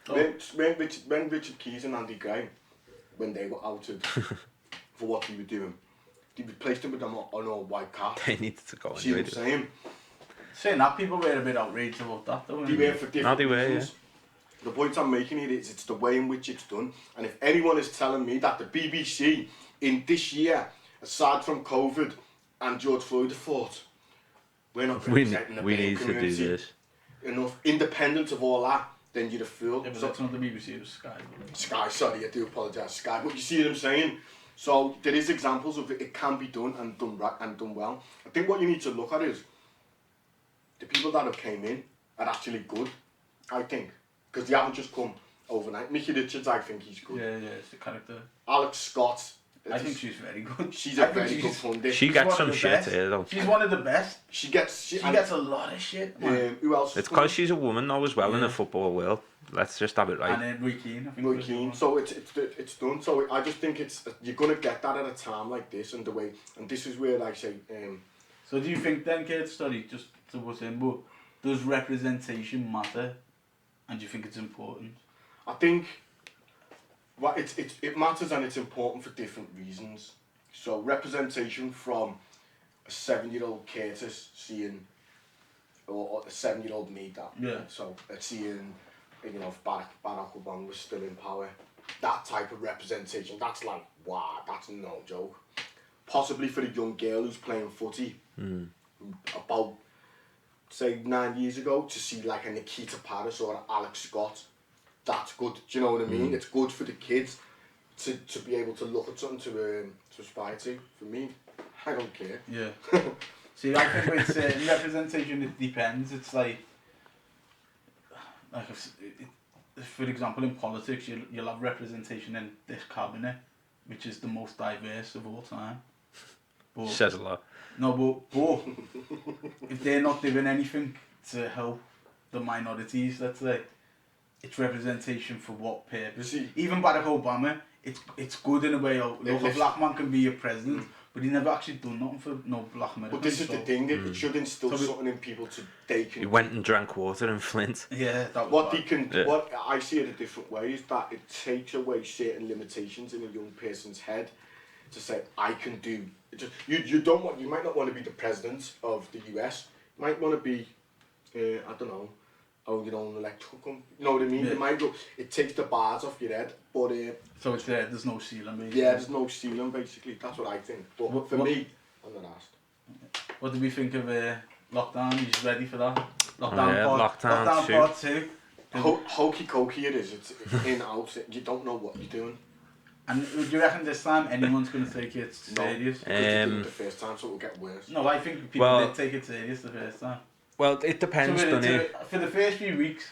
[SPEAKER 2] When Richard Keys and Andy Gray, when they were outed for what they were doing, they replaced him with an all-white cat.
[SPEAKER 3] They needed to go
[SPEAKER 2] See what I'm saying?
[SPEAKER 1] Saying that, people were a bit outraged about that though.
[SPEAKER 2] They were for different reasons. The point I'm making here is it's the way in which it's done. And if anyone is telling me that the BBC in this year, aside from COVID and George Floyd, thought we're not representing the black community,
[SPEAKER 3] to do this
[SPEAKER 2] enough, independent of all that, then you're a fool.
[SPEAKER 1] Yeah, but that's not the BBC, it was Sky.
[SPEAKER 2] Sky, sorry, I do apologise, Sky. But you see what I'm saying? So there is examples of it can be done and done right and done well. I think what you need to look at is the people that have came in are actually good, I think. Because they haven't just come overnight. Mickey Richards, I think he's good.
[SPEAKER 1] Yeah, it's the character.
[SPEAKER 2] Alex Scott.
[SPEAKER 1] I think she's very good.
[SPEAKER 2] She's a very good pundit.
[SPEAKER 3] She gets some shit here though.
[SPEAKER 1] She's one of the best.
[SPEAKER 2] She gets
[SPEAKER 1] a lot of shit, man.
[SPEAKER 2] Who else?
[SPEAKER 3] It's because she's a woman though as well in the football world. Let's just have it right.
[SPEAKER 1] And then Roy Keane, I think.
[SPEAKER 2] Roy Keane. So it's done. So I just think you're gonna get that at a time like this, and this is where I say.
[SPEAKER 1] So do you think then, Kate, just to what's in, but does representation matter? And do you think it's important?
[SPEAKER 2] I think it matters and it's important for different reasons. So representation from a 7-year-old Kurtis seeing, or a 7-year-old me that.
[SPEAKER 1] Yeah.
[SPEAKER 2] So seeing, if Barack Obama was still in power, that type of representation, that's like, wow, that's no joke. Possibly for a young girl who's playing footy, about, say, 9 years ago, to see like a Nikita Paris or an Alex Scott, that's good. Do you know what I mean? It's good for the kids to be able to look at something to aspire to. For me, I don't care.
[SPEAKER 1] Yeah. See, I think with certain representation, it depends. It's like for example, in politics, you'll have representation in this cabinet, which is the most diverse of all time. But,
[SPEAKER 3] says a lot.
[SPEAKER 1] No, but if they're not doing anything to help the minorities, let's say, it's representation for what purpose?
[SPEAKER 2] See,
[SPEAKER 1] even Barack Obama, it's good in a way. Look, a black man can be a president, but he never actually done nothing for no black Americans.
[SPEAKER 2] But this is the thing, it should instill something in people to they can.
[SPEAKER 3] He went and drank water in Flint.
[SPEAKER 1] Yeah, that was
[SPEAKER 2] What
[SPEAKER 1] bad.
[SPEAKER 2] they can, what I see it a different way is that it takes away certain limitations in a young person's head to say I can do. You might not want to be the president of the US. You might want to be, I don't know, own your own electrical company. You know what I mean?
[SPEAKER 1] Yeah.
[SPEAKER 2] You might go. It takes the bars off your head, but
[SPEAKER 1] so it's there's no ceiling. Basically.
[SPEAKER 2] yeah, there's no ceiling basically. That's what I think. But for me, I'm not asked.
[SPEAKER 1] What do we think of lockdown? You just ready for that? Lockdown
[SPEAKER 3] lockdown
[SPEAKER 1] part 2.
[SPEAKER 2] Hokey cokey it is. It's in out. You don't know what you're doing.
[SPEAKER 1] And do you reckon this time anyone's going to take it serious?
[SPEAKER 2] No, because they did it the first time, so it will get worse.
[SPEAKER 1] No, I think people did take it serious the first time.
[SPEAKER 3] Well, it depends, doesn't it?
[SPEAKER 1] For the first few weeks,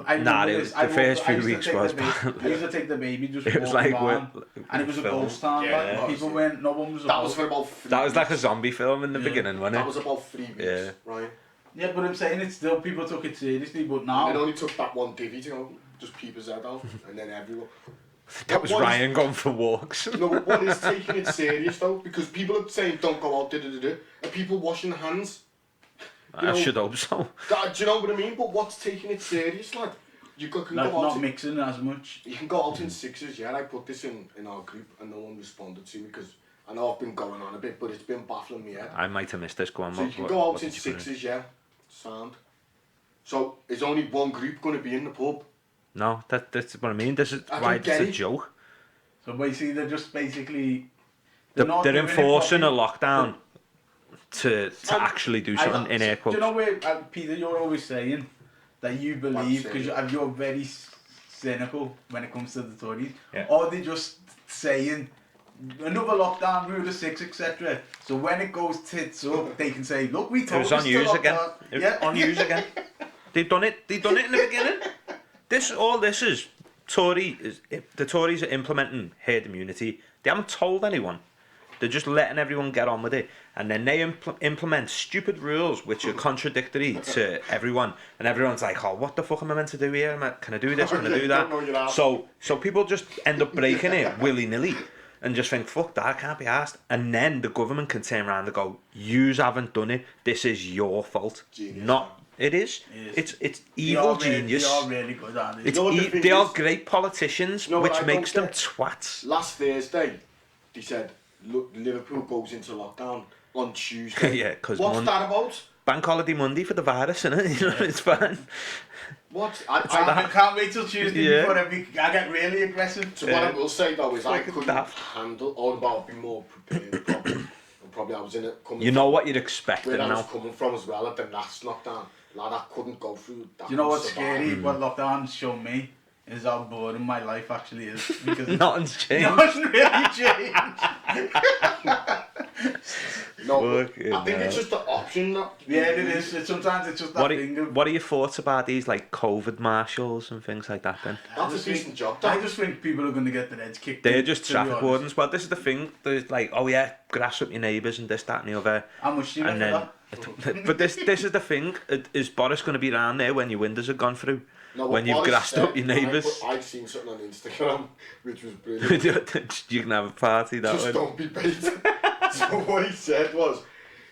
[SPEAKER 1] I remember this.
[SPEAKER 3] The first few weeks was bad.
[SPEAKER 1] I used to take the baby just
[SPEAKER 3] It was like
[SPEAKER 1] around, and it was a ghost town.
[SPEAKER 2] Yeah,
[SPEAKER 1] like, people went, no one was.
[SPEAKER 2] That was for about 3
[SPEAKER 3] That was like a
[SPEAKER 2] weeks.
[SPEAKER 3] zombie film in the beginning, wasn't it?
[SPEAKER 2] That was about 3 weeks,
[SPEAKER 3] Yeah.
[SPEAKER 2] right?
[SPEAKER 1] Yeah, but I'm saying it's still people took it seriously, but
[SPEAKER 2] And
[SPEAKER 1] now
[SPEAKER 2] it only took that one divvy to go, just peep his head out, and then everyone.
[SPEAKER 3] That was
[SPEAKER 2] What
[SPEAKER 3] Ryan going for walks.
[SPEAKER 2] No, but what is taking it serious though? Because people are saying don't go out, Are people washing their hands?
[SPEAKER 3] I should hope so.
[SPEAKER 2] Do you know what I mean? But what's taking it serious, lad? You can go out.
[SPEAKER 1] not mixing as much.
[SPEAKER 2] You can go out in sixes, yeah. I put this in our group and no one responded to me because I know I've been going on a bit, but it's been baffling me, yeah.
[SPEAKER 3] I might have missed this. Go on.
[SPEAKER 2] So you can go out in sixes, yeah. Sound. So is only one group going to be in the pub?
[SPEAKER 3] No, that's what I mean. This is
[SPEAKER 2] I
[SPEAKER 3] why
[SPEAKER 2] don't get
[SPEAKER 3] it's a
[SPEAKER 2] it.
[SPEAKER 3] joke.
[SPEAKER 1] So basically, they're just basically.
[SPEAKER 3] They're
[SPEAKER 1] not doing it
[SPEAKER 3] enforcing a
[SPEAKER 1] properly.
[SPEAKER 3] lockdown to actually do something in air
[SPEAKER 1] Do
[SPEAKER 3] quotes.
[SPEAKER 1] you know where, Peter, you're always saying that you believe, because you're very cynical when it comes to the Tories,
[SPEAKER 3] Yeah.
[SPEAKER 1] or they're just saying another lockdown, rule of 6, etc. So when it goes tits up, they can say, look, we
[SPEAKER 3] It
[SPEAKER 1] told
[SPEAKER 3] was
[SPEAKER 1] you
[SPEAKER 3] on
[SPEAKER 1] to
[SPEAKER 3] news
[SPEAKER 1] lock
[SPEAKER 3] again.
[SPEAKER 1] down.
[SPEAKER 3] It was
[SPEAKER 1] Yeah.
[SPEAKER 3] on news again. They've done it in the beginning. The Tories are implementing herd immunity. They haven't told anyone. They're just letting everyone get on with it. And then they implement stupid rules which are contradictory to everyone. And everyone's like, oh, what the fuck am I meant to do here? Can I do this? Can I do that? So people just end up breaking it willy-nilly and just think, fuck that, I can't be asked. And then the government can turn around and go, yous haven't done it. This is your fault.
[SPEAKER 2] Genius.
[SPEAKER 3] It is. It's evil genius.
[SPEAKER 1] They are really good at it.
[SPEAKER 3] It's
[SPEAKER 2] You know what the
[SPEAKER 3] they are
[SPEAKER 2] thing is?
[SPEAKER 3] great politicians,
[SPEAKER 2] No,
[SPEAKER 3] which
[SPEAKER 2] I
[SPEAKER 3] makes them
[SPEAKER 2] don't get-
[SPEAKER 3] twats.
[SPEAKER 2] Last Thursday, they said, look, Liverpool goes into lockdown on Tuesday.
[SPEAKER 3] Yeah, 'cause
[SPEAKER 2] what's
[SPEAKER 3] Mon-
[SPEAKER 2] that about?
[SPEAKER 3] Bank holiday Monday for the virus, innit? You know, it's fine.
[SPEAKER 2] What?
[SPEAKER 1] I can't wait till Tuesday
[SPEAKER 3] Yeah.
[SPEAKER 1] before I get really aggressive.
[SPEAKER 2] So what I will say though is I
[SPEAKER 3] Fucking
[SPEAKER 2] couldn't
[SPEAKER 3] daft.
[SPEAKER 2] handle, or about be more prepared probably. And probably I was in it coming
[SPEAKER 3] You know
[SPEAKER 2] from
[SPEAKER 3] what you'd expect
[SPEAKER 2] where I was
[SPEAKER 3] now.
[SPEAKER 2] coming from as well at the last lockdown. Lad, I couldn't go through that.
[SPEAKER 1] Do you know what's
[SPEAKER 2] survive.
[SPEAKER 1] scary? What lockdown showed me is how boring my life actually is. Because
[SPEAKER 3] Nothing's changed.
[SPEAKER 1] nothing's really changed.
[SPEAKER 2] No,
[SPEAKER 3] Fucking
[SPEAKER 2] I think it's
[SPEAKER 3] hell.
[SPEAKER 2] just the option that.
[SPEAKER 1] Yeah, it is. Sometimes it's just that thing of...
[SPEAKER 3] What are your thoughts about these like COVID marshals and things like that then?
[SPEAKER 2] That's a decent job.
[SPEAKER 1] I just think people are going to get their heads kicked.
[SPEAKER 3] They're
[SPEAKER 1] in,
[SPEAKER 3] just
[SPEAKER 1] to be
[SPEAKER 3] traffic
[SPEAKER 1] honest.
[SPEAKER 3] wardens. Well, this is the thing. There's like, oh yeah, grass up your neighbours and this, that and the other.
[SPEAKER 1] How much do you
[SPEAKER 3] And
[SPEAKER 1] reckon
[SPEAKER 3] then,
[SPEAKER 1] that?
[SPEAKER 3] but this is the thing. Is Boris going to be around there when your windows have gone through?
[SPEAKER 2] No,
[SPEAKER 3] when
[SPEAKER 2] what
[SPEAKER 3] you've
[SPEAKER 2] Boris
[SPEAKER 3] grassed
[SPEAKER 2] said,
[SPEAKER 3] up your neighbours?
[SPEAKER 2] I've seen something on Instagram which was brilliant.
[SPEAKER 3] You can have a party that
[SPEAKER 2] Just
[SPEAKER 3] way.
[SPEAKER 2] don't be bait. So what he said was,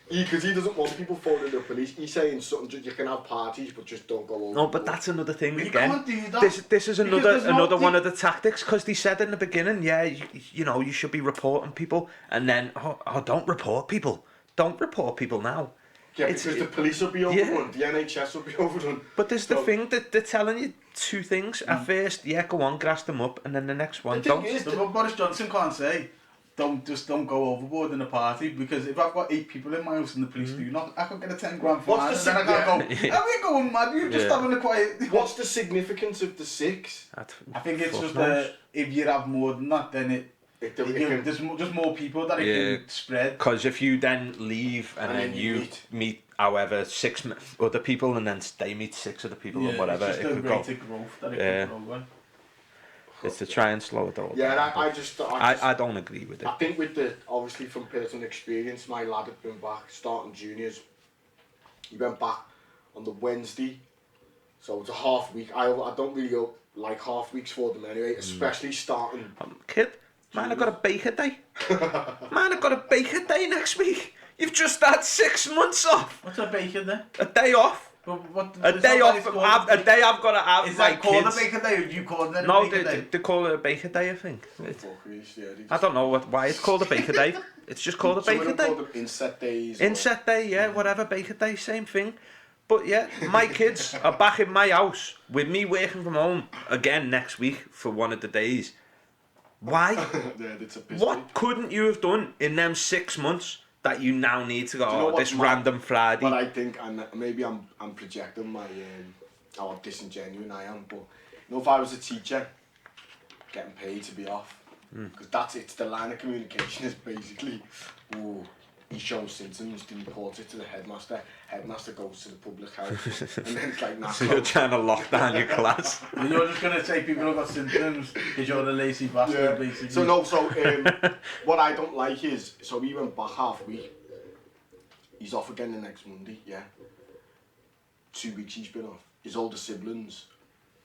[SPEAKER 2] because he doesn't want people phoning the police, he's saying something, just, you can have parties, but just don't go over.
[SPEAKER 3] No, but that's another thing
[SPEAKER 1] You
[SPEAKER 3] again.
[SPEAKER 1] can't do that.
[SPEAKER 3] This is
[SPEAKER 1] Because
[SPEAKER 3] another
[SPEAKER 1] there's no
[SPEAKER 3] another one
[SPEAKER 1] thing-
[SPEAKER 3] of the tactics, because they said in the beginning, yeah, you know, you should be reporting people, and then don't report people. Don't report people now.
[SPEAKER 2] Yeah, because the police will be overrun, the NHS will be overrun.
[SPEAKER 3] But there's the
[SPEAKER 2] So-
[SPEAKER 3] thing that they're telling you two things. At first, yeah, go on, grass them up, and then the next one,
[SPEAKER 2] The thing
[SPEAKER 3] don't.
[SPEAKER 2] is,
[SPEAKER 1] So what Boris Johnson can't say, don't go overboard in a party, because if I've got 8 people in my house and the police do not, I could get a 10 grand fine, and then I can't go, how are you going mad? You're just having a quiet...
[SPEAKER 2] What's the significance of the 6?
[SPEAKER 1] I think it's just if you have more than that, then there's just more people that it can spread.
[SPEAKER 3] Because if you then leave and then you meet however 6 other people, and then they meet 6 other people or whatever,
[SPEAKER 1] it's just
[SPEAKER 3] it
[SPEAKER 1] a
[SPEAKER 3] could
[SPEAKER 1] rate
[SPEAKER 3] go.
[SPEAKER 1] of growth that it can grow.
[SPEAKER 3] It's to try and slow it down.
[SPEAKER 2] Yeah,
[SPEAKER 3] I don't agree with it.
[SPEAKER 2] I think with obviously from personal experience, my lad had been back starting juniors. He went back on the Wednesday, so it's a half week. I don't really like half weeks for them anyway, especially starting.
[SPEAKER 3] Kid, man, I've got a baker day. Man, I've got a baker day next week. You've just had 6 months off.
[SPEAKER 1] What's a baker day?
[SPEAKER 3] A day off. A day off. A day I've got to have.
[SPEAKER 1] Is
[SPEAKER 3] my
[SPEAKER 1] that called
[SPEAKER 3] kids.
[SPEAKER 1] a baker day, or do you call it a
[SPEAKER 3] No,
[SPEAKER 1] baker day?
[SPEAKER 3] they call it a baker day, I think. I don't know why it's called a baker day. It's just called a baker day.
[SPEAKER 2] Call them inset days.
[SPEAKER 3] Inset day, yeah, whatever, baker day, same thing. But yeah, my kids are back in my house with me working from home again next week for one of the days. Why? What couldn't you have done in them 6 months that you now need to go, this random Friday?
[SPEAKER 2] But I think, and maybe I'm projecting my, how disingenuous I am, but you know, if I was a teacher, getting paid to be off, because it's the line of communication is basically, he shows symptoms, then report it to the headmaster goes to the public house, and then it's like, nah.
[SPEAKER 3] So you're trying to lock down your class?
[SPEAKER 1] You're just going to say people have got symptoms because you're a lazy bastard, basically.
[SPEAKER 2] So what I don't like is, so he went back half week, he's off again the next Monday, 2 weeks he's been off. His older siblings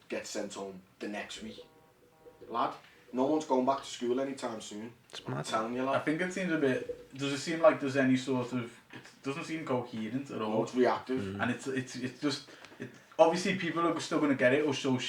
[SPEAKER 2] get sent home the next week. Lad, no one's going back to school anytime soon. I'm telling you, lad.
[SPEAKER 1] I think it seems a bit, does it seem like there's any sort of, it doesn't seem coherent at all.
[SPEAKER 2] No, it's reactive.
[SPEAKER 1] And it's just, obviously people are still going to get it or show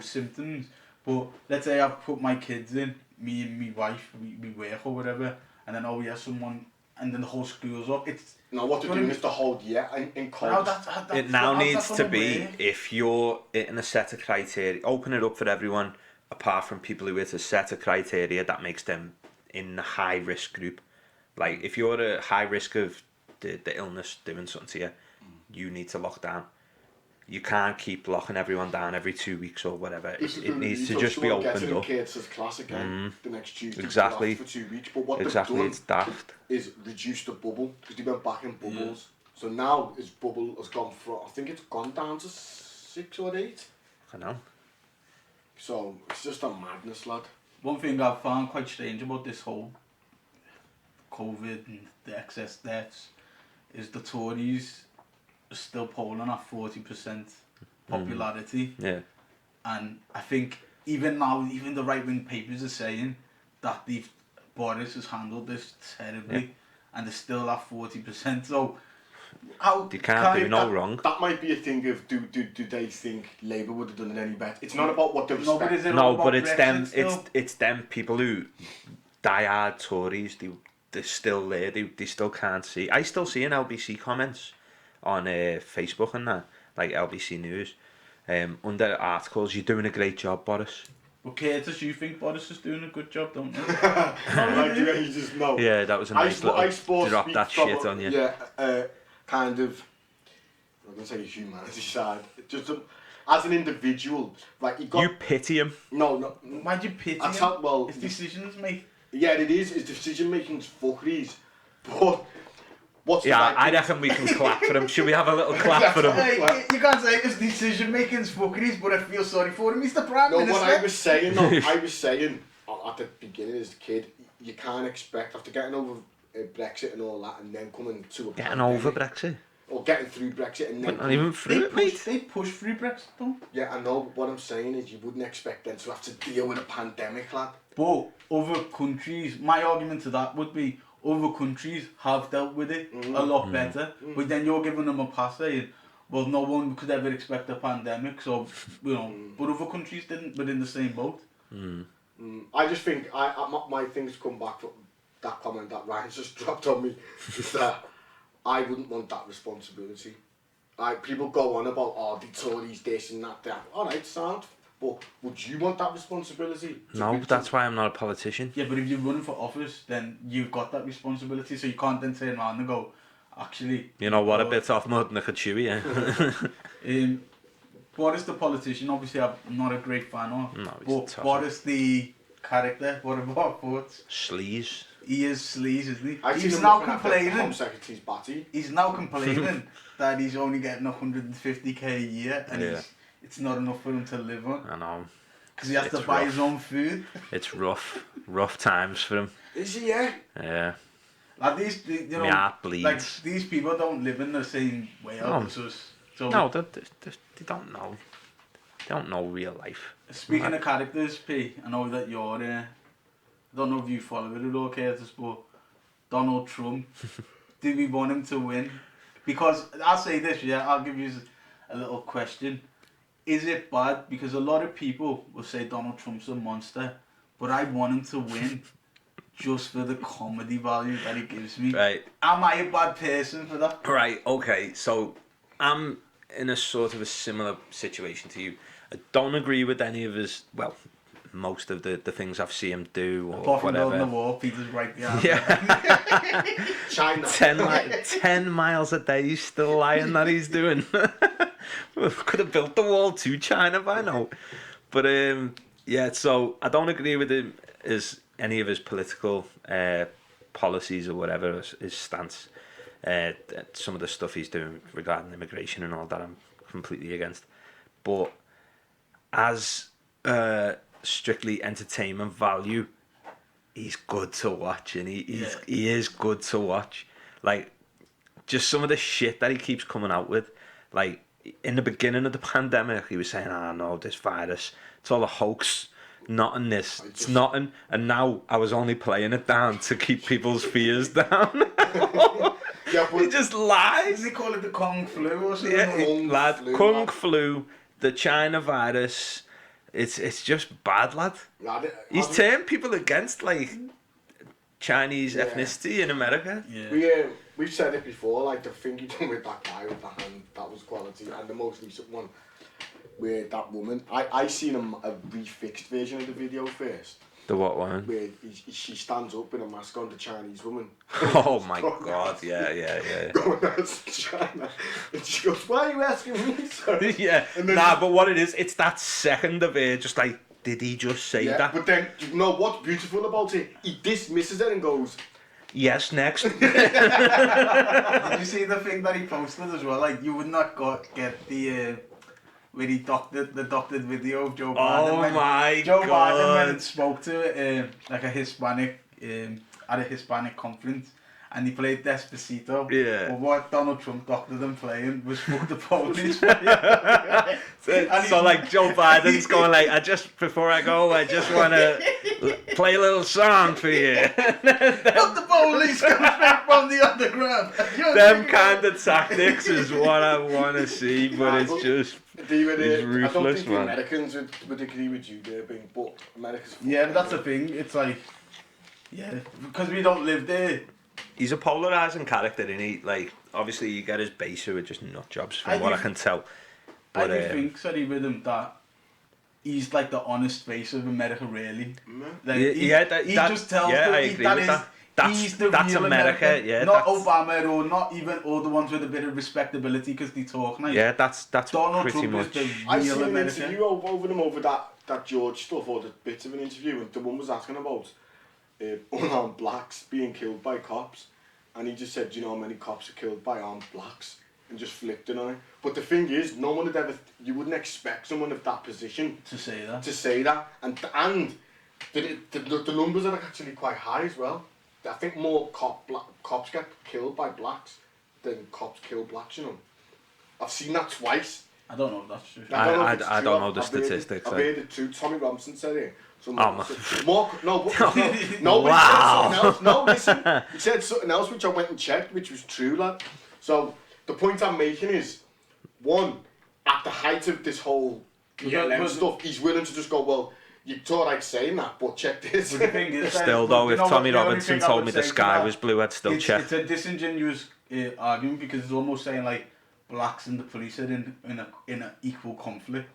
[SPEAKER 1] symptoms, but let's say I've put my kids in, me and my wife, we work or whatever, and then someone, and then the whole school's up.
[SPEAKER 2] No, what they're doing is the whole year in college.
[SPEAKER 3] It now needs to be, if you're in a set of criteria, open it up for everyone, apart from people who hit a set of criteria that makes them in the high risk group. Like if you're at a high risk of the illness doing something to you, you need to lock down. You can't keep locking everyone down every 2 weeks or whatever. It needs to just be opened up.
[SPEAKER 2] Kids as class again the next Tuesday.
[SPEAKER 3] Exactly.
[SPEAKER 2] For 2 weeks. But what
[SPEAKER 3] exactly,
[SPEAKER 2] they've
[SPEAKER 3] it's daft.
[SPEAKER 2] Is reduce the bubble, because they went back in bubbles. So now his bubble has gone from, I think it's gone down to 6 or 8.
[SPEAKER 3] I know.
[SPEAKER 2] So it's just a madness, lad.
[SPEAKER 1] One thing I've found quite strange about this whole COVID and the excess deaths is the Tories are still polling at 40% popularity.
[SPEAKER 3] Yeah.
[SPEAKER 1] And I think even now, even the right-wing papers are saying that Boris has handled this terribly, and they're still at 40%. So how
[SPEAKER 3] you can't do no wrong.
[SPEAKER 2] That might be a thing of do they think Labour would have done it any better? It's not about what they respect.
[SPEAKER 3] But it's them. It's them people who die-hard Tories. They're still there. They still can't see. I still see in LBC comments on Facebook and that, like LBC News, under articles. You're doing a great job, Boris.
[SPEAKER 1] Well, Kurtis, you think Boris is doing a good job, don't you?
[SPEAKER 2] You just know.
[SPEAKER 3] Yeah, that was a nice little drop that shit on you.
[SPEAKER 2] Yeah, kind of, I'm going to say humanity side. Just as an individual, like you
[SPEAKER 3] pity him.
[SPEAKER 2] No.
[SPEAKER 1] Why'd you pity him?
[SPEAKER 2] Well,
[SPEAKER 1] his decisions make.
[SPEAKER 2] Yeah, it is. His decision making's fuckeries, but.
[SPEAKER 3] I reckon we can clap for him. Should we have a little clap for him?
[SPEAKER 1] Hey, you can't say his decision making's fuckeries, but I feel sorry for him. He's the Prime Minister.
[SPEAKER 2] No, what I was saying, at the beginning as a kid, you can't expect, after getting over Brexit and all that, and then coming to a
[SPEAKER 3] getting over Brexit?
[SPEAKER 2] Or getting through Brexit and then...
[SPEAKER 3] Not even through it, mate.
[SPEAKER 1] They push through Brexit, though.
[SPEAKER 2] Yeah, I know, but what I'm saying is you wouldn't expect them to have to deal with a pandemic, lad.
[SPEAKER 1] But other countries, my argument to that would be, other countries have dealt with it a lot better, but then you're giving them a pass saying, well, no one could ever expect a pandemic, so, but other countries didn't, but in the same boat.
[SPEAKER 2] I just think, my things come back from that comment that Ryan's just dropped on me, is that I wouldn't want that responsibility. Like, people go on about, the Tories, this and that. Alright, sound. But would you want that responsibility?
[SPEAKER 3] No, that's why I'm not a politician.
[SPEAKER 1] Yeah, but if you're running for office, then you've got that responsibility, so you can't then turn around and go, actually...
[SPEAKER 3] You know what, a bit off mud and I could chew you.
[SPEAKER 1] Boris the politician, obviously I'm not a great fan of,
[SPEAKER 3] No,
[SPEAKER 1] but Boris the character, what about thoughts?
[SPEAKER 3] Sleaze.
[SPEAKER 1] He is sleaze, isn't he?
[SPEAKER 2] I see
[SPEAKER 1] He's
[SPEAKER 2] him
[SPEAKER 1] now
[SPEAKER 2] looking at the
[SPEAKER 1] complaining.
[SPEAKER 2] Home Secretary's batty.
[SPEAKER 1] He's now complaining that he's only getting 150k a year, and it's not enough for him to live on.
[SPEAKER 3] I know.
[SPEAKER 1] Because he has to buy his own food.
[SPEAKER 3] It's rough times for him.
[SPEAKER 2] Is he? Yeah.
[SPEAKER 3] Yeah.
[SPEAKER 1] Like you know,
[SPEAKER 3] My heart bleeds.
[SPEAKER 1] like these people don't live in the same way as us. So
[SPEAKER 3] no, they don't know. They don't know real life.
[SPEAKER 1] Speaking of characters, P, I know that you're I don't know if you follow it at all, Kurtis, but Donald Trump, do we want him to win? Because I'll say this, yeah, I'll give you a little question. Is it bad? Because a lot of people will say Donald Trump's a monster, but I want him to win just for the comedy value that he gives me.
[SPEAKER 3] Right.
[SPEAKER 1] Am I a bad person for that?
[SPEAKER 3] Right, okay, so I'm in a sort of a similar situation to you. I don't agree with any of his, well, most of the things I've seen him do or
[SPEAKER 1] Apart from
[SPEAKER 3] whatever.
[SPEAKER 1] building the wall, Peter's right behind.
[SPEAKER 3] Yeah.
[SPEAKER 2] China.
[SPEAKER 3] 10 miles a day he's still lying that he's doing. Could have built the wall to China by now. But yeah, so I don't agree with him any of his political policies or whatever, his stance. Some of the stuff he's doing regarding immigration and all that I'm completely against. But as strictly entertainment value, he's good to watch, and he is good to watch. Like, just some of the shit that he keeps coming out with. Like, in the beginning of the pandemic, he was saying, no, this virus, it's all a hoax. Nothing this, it's nothing. And now I was only playing it down to keep people's fears down.
[SPEAKER 2] Yeah,
[SPEAKER 3] he just lies.
[SPEAKER 1] Doesn't he call it the Kung Flu or something?
[SPEAKER 3] Yeah, lad, Kung Flu, the China virus, it's just bad, lad. He's turned people against, like, Chinese ethnicity in America.
[SPEAKER 1] Yeah.
[SPEAKER 2] We've said it before, like the thing he done with that guy with the hand, that was quality, and the most recent one where that woman, I seen a refixed version of the video first.
[SPEAKER 3] The what one?
[SPEAKER 2] Where she stands up in a mask on, the Chinese woman.
[SPEAKER 3] Oh my god, yeah.
[SPEAKER 2] Going out to China. And she goes, why are you asking me, sir?
[SPEAKER 3] Yeah, nah, but what it is, it's that second of it, just like, did he just say that?
[SPEAKER 2] But then, you know what's beautiful about it? He dismisses it and goes,
[SPEAKER 3] yes, next.
[SPEAKER 1] Did you see the thing that he posted as well? Like, you would not get the where he doctored video of Joe Biden.
[SPEAKER 3] Oh my
[SPEAKER 1] Joe
[SPEAKER 3] god!
[SPEAKER 1] Biden went and spoke to like a Hispanic at a Hispanic conference, and he played Despacito.
[SPEAKER 3] Yeah.
[SPEAKER 1] But what Donald Trump doctored him playing was "Fuck the Police."
[SPEAKER 3] So like Joe Biden's going like, before I go, I just want to play a little song for you.
[SPEAKER 1] Fuck the police, come straight from the underground.
[SPEAKER 3] Them kind of tactics is what I want to see, but it's just.
[SPEAKER 2] David,
[SPEAKER 3] ruthless,
[SPEAKER 2] I don't think the
[SPEAKER 3] man.
[SPEAKER 2] Americans would agree with you there, but America's...
[SPEAKER 1] Yeah, but that's the thing. It's like, yeah, because we don't live there.
[SPEAKER 3] He's a polarising character, and he like obviously you get his base who are just nut jobs from what I can tell. But,
[SPEAKER 1] I do think, sorry, with him that he's like the honest face of America, really. Like, he just tells
[SPEAKER 3] I agree with that. That's
[SPEAKER 1] real
[SPEAKER 3] America, yeah.
[SPEAKER 1] Not Obama or not even other ones with a bit of respectability because they talk nice.
[SPEAKER 3] Yeah, that's
[SPEAKER 1] Donald
[SPEAKER 3] pretty
[SPEAKER 1] Trump
[SPEAKER 3] much.
[SPEAKER 1] is the
[SPEAKER 2] I
[SPEAKER 1] real
[SPEAKER 2] seen an
[SPEAKER 1] America.
[SPEAKER 2] interview over that George stuff, or the bits of an interview, and the one was asking about unarmed blacks being killed by cops, and he just said, do you know how many cops are killed by armed blacks? And just flipped it on it. But the thing is, no one would ever, you wouldn't expect someone of that position
[SPEAKER 1] to say that.
[SPEAKER 2] And the numbers are actually quite high as well. I think more cops get killed by blacks than cops kill blacks, you know. I've seen that twice.
[SPEAKER 1] I don't know if that's true.
[SPEAKER 3] I don't know the statistics.
[SPEAKER 2] I've heard it too. Tommy Robinson said it.
[SPEAKER 3] Wow.
[SPEAKER 2] Listen. He said something else which I went and checked, which was true, lad. So the point I'm making is, one, at the height of this whole stuff, he's willing to just go, well, you're alright saying that, but check this.
[SPEAKER 1] But the thing is,
[SPEAKER 3] still though, if Tommy Robinson told me the sky was blue, I'd still check.
[SPEAKER 1] It's a disingenuous argument because it's almost saying like blacks and the police are in an equal conflict.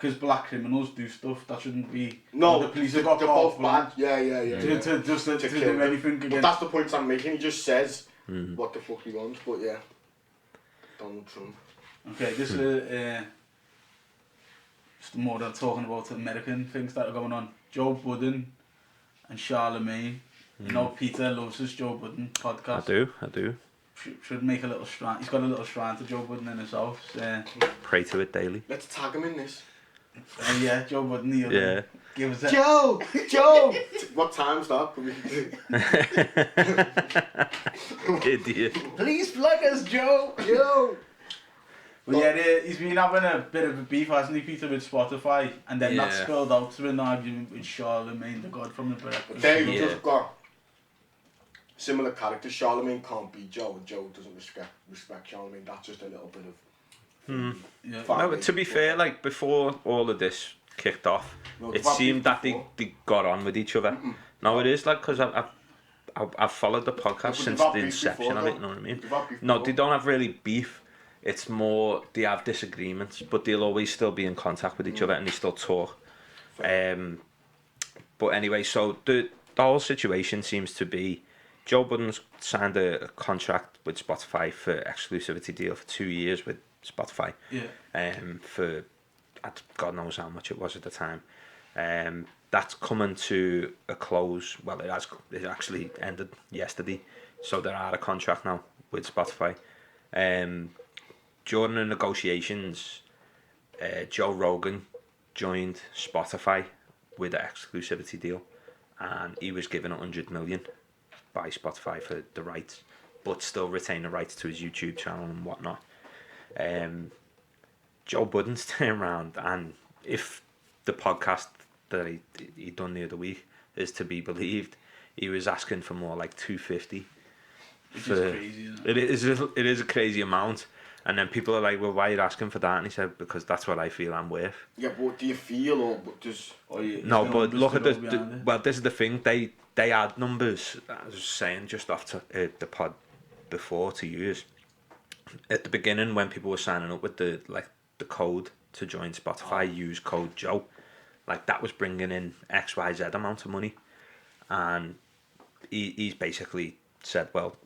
[SPEAKER 1] because black criminals do stuff that shouldn't be.
[SPEAKER 2] No,
[SPEAKER 1] the police
[SPEAKER 2] they're
[SPEAKER 1] have got
[SPEAKER 2] both
[SPEAKER 1] bad.
[SPEAKER 2] bad. Yeah.
[SPEAKER 1] To do anything
[SPEAKER 2] But
[SPEAKER 1] against.
[SPEAKER 2] that's the point I'm making. He just says what the fuck he wants. But yeah, Donald Trump.
[SPEAKER 1] Okay, this is just more than talking about American things that are going on. Joe Budden and Charlamagne. You know, Peter loves his Joe Budden podcast.
[SPEAKER 3] I do.
[SPEAKER 1] Should make a little shrine. He's got a little shrine to Joe Budden in his house.
[SPEAKER 3] Pray to it daily.
[SPEAKER 2] Let's tag him in this.
[SPEAKER 1] Yeah, Joe Budden.
[SPEAKER 3] Yeah.
[SPEAKER 1] Give us a...
[SPEAKER 2] Joe! What time's that?
[SPEAKER 3] Idiot.
[SPEAKER 1] Please plug us, Joe! Well, yeah, he's been having a bit of a beef, hasn't he, Peter, with Spotify, and then that spilled out to an argument with Charlamagne, the God from the Breakfast.
[SPEAKER 2] They've just got similar characters. Charlamagne can't beat Joe, and Joe doesn't respect Charlamagne. That's just a little bit of...
[SPEAKER 1] Yeah.
[SPEAKER 3] No, but to be fair, like, before all of this kicked off, it seemed that they got on with each other. No, it is, like, because I've followed the podcast since the inception of it, you know what I mean? No, they don't have really beef. It's more, they have disagreements, but they'll always still be in contact with each other and they still talk. But anyway, so the whole situation seems to be Joe Budden's signed a contract with Spotify for exclusivity deal for 2 years with Spotify.
[SPEAKER 1] Yeah.
[SPEAKER 3] For God knows how much it was at the time. That's coming to a close. Well, it actually ended yesterday, so they're out of contract now with Spotify. During the negotiations, Joe Rogan joined Spotify with an exclusivity deal, and he was given 100 million by Spotify for the rights, but still retain the rights to his YouTube channel and whatnot. Joe Budden's turned around, and if the podcast that he done the other week is to be believed, he was asking for more like 250.
[SPEAKER 1] Which is crazy, isn't it?
[SPEAKER 3] It is a crazy amount. And then people are like, well, why are you asking for that? And he said, because that's what I feel I'm worth.
[SPEAKER 2] Yeah, but what do you feel, or just...
[SPEAKER 3] No, but look at well, this is the thing. They had numbers, I was saying just off to, the pod before to use. At the beginning, when people were signing up with the code to join Spotify, use code Joe. Like, that was bringing in XYZ amount of money. And he's basically said, well,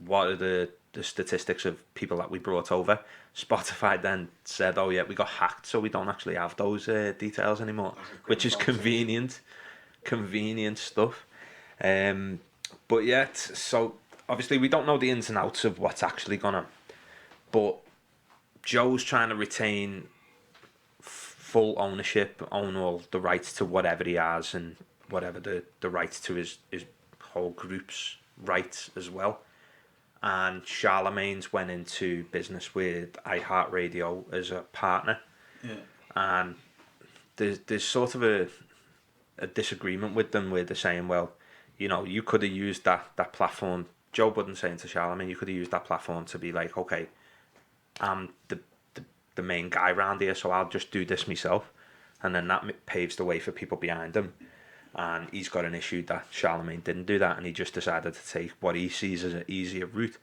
[SPEAKER 3] what are the statistics of people that we brought over? Spotify then said, oh yeah, we got hacked, so we don't actually have those details anymore, which is convenient stuff. But yet, so obviously we don't know the ins and outs of what's actually gonna, but Joe's trying to retain full ownership, own all the rights to whatever he has, and whatever the rights to his whole group's rights as well. And Charlemagne's went into business with iHeartRadio as a partner.
[SPEAKER 1] Yeah.
[SPEAKER 3] And there's sort of a disagreement with them where they're saying, well, you know, you could have used that platform. Joe Budden saying to Charlamagne, you could have used that platform to be like, okay, I'm the main guy around here, so I'll just do this myself. And then that paves the way for people behind him. And he's got an issue that Charlamagne didn't do that, and he just decided to take what he sees as an easier route,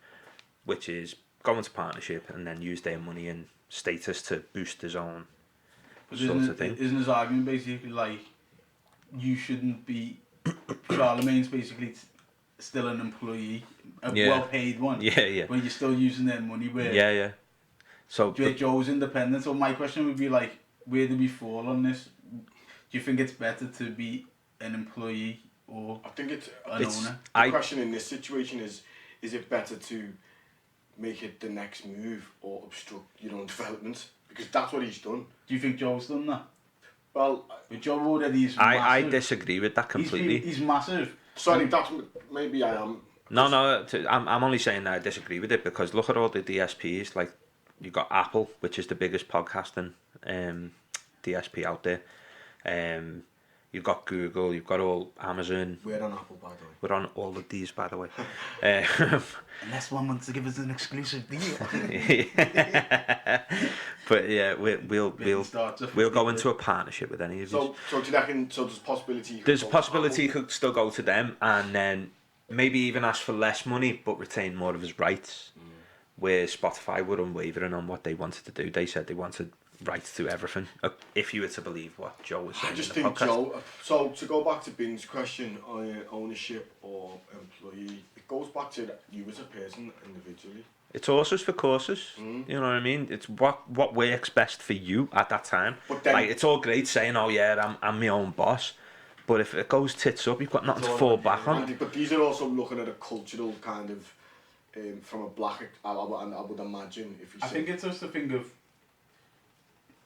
[SPEAKER 3] which is go into partnership and then use their money and status to boost his own sort of thing.
[SPEAKER 1] Isn't his argument basically like, you shouldn't be... Charlemagne's basically still an employee, a well-paid one.
[SPEAKER 3] Yeah.
[SPEAKER 1] But you're still using their money where...
[SPEAKER 3] Yeah. So
[SPEAKER 1] Joe's independent. So my question would be like, where do we fall on this? Do you think it's better to be an employee or
[SPEAKER 2] I think it's
[SPEAKER 1] owner?
[SPEAKER 2] The question in this situation is it better to make it the next move or obstruct your own development? Because that's what he's done.
[SPEAKER 1] Do you think Joe's done that?
[SPEAKER 2] Well,
[SPEAKER 1] but Joe already is
[SPEAKER 3] I
[SPEAKER 1] massive.
[SPEAKER 3] disagree with that completely.
[SPEAKER 1] He's massive.
[SPEAKER 2] Sorry, that's maybe I am.
[SPEAKER 3] No, I'm only saying that I disagree with it because look at all the DSPs. Like, you've got Apple, which is the biggest podcasting DSP out there. You've got Google, you've got all Amazon.
[SPEAKER 2] We're on Apple, by the way.
[SPEAKER 3] We're on all of these, by the way.
[SPEAKER 1] Unless one wants to give us an exclusive deal.
[SPEAKER 3] But yeah, we'll go into a partnership with any of these.
[SPEAKER 2] So do you reckon? So there's a possibility.
[SPEAKER 3] There's a possibility he could still go to them, and then maybe even ask for less money, but retain more of his rights. Where Spotify were unwavering on what they wanted to do. They said they wanted right to everything, if you were to believe what Joe was saying
[SPEAKER 2] I just
[SPEAKER 3] in the
[SPEAKER 2] think
[SPEAKER 3] podcast.
[SPEAKER 2] Joe. So to go back to Bin's question on ownership or employee, it goes back to you as a person individually.
[SPEAKER 3] It's horses for courses, you know what I mean? It's what works best for you at that time.
[SPEAKER 2] But then,
[SPEAKER 3] Like, it's all great saying, oh yeah, I'm my own boss, but if it goes tits up, you've got nothing to fall back on.
[SPEAKER 2] but these are also looking at a cultural kind of, from a black, I would imagine, if you
[SPEAKER 1] I think it's just a thing of,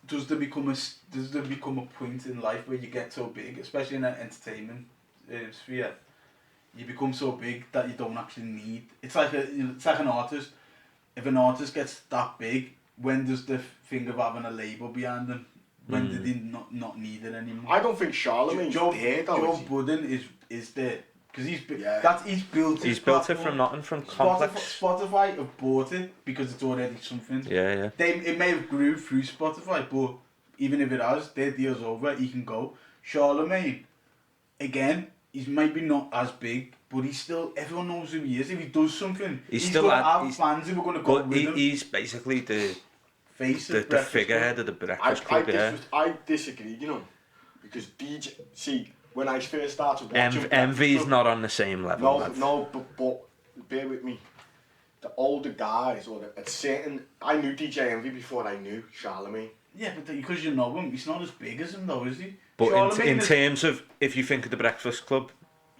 [SPEAKER 1] does there become a point in life where you get so big, especially in an entertainment sphere, you become so big that you don't actually need. It's like an artist. If an artist gets that big, when does the thing of having a label behind them? When did they not need it anymore?
[SPEAKER 2] I don't think Charlamagne's there though.
[SPEAKER 1] Joe Budden is there because he's built.
[SPEAKER 3] He's built it from nothing, from complex.
[SPEAKER 1] Spotify have bought it because it's already something.
[SPEAKER 3] Yeah.
[SPEAKER 1] It may have grew through Spotify, but even if it has, their deal's over. He can go. Charlamagne, again, he's maybe not as big, but he's still. Everyone knows who he is. If he does something, he's still going to have fans who are going to go with him.
[SPEAKER 3] He's basically the
[SPEAKER 1] face
[SPEAKER 3] the figurehead of the Breakfast Club.
[SPEAKER 2] I disagree, you know, because DJ. See, when I first started watching,
[SPEAKER 3] Envy's not on the same level.
[SPEAKER 2] But bear with me. The older guys, I knew DJ Envy before I knew Charlamagne.
[SPEAKER 1] Yeah, but because you know him, he's not as big as him though, is he?
[SPEAKER 3] But in terms of, if you think of the Breakfast Club,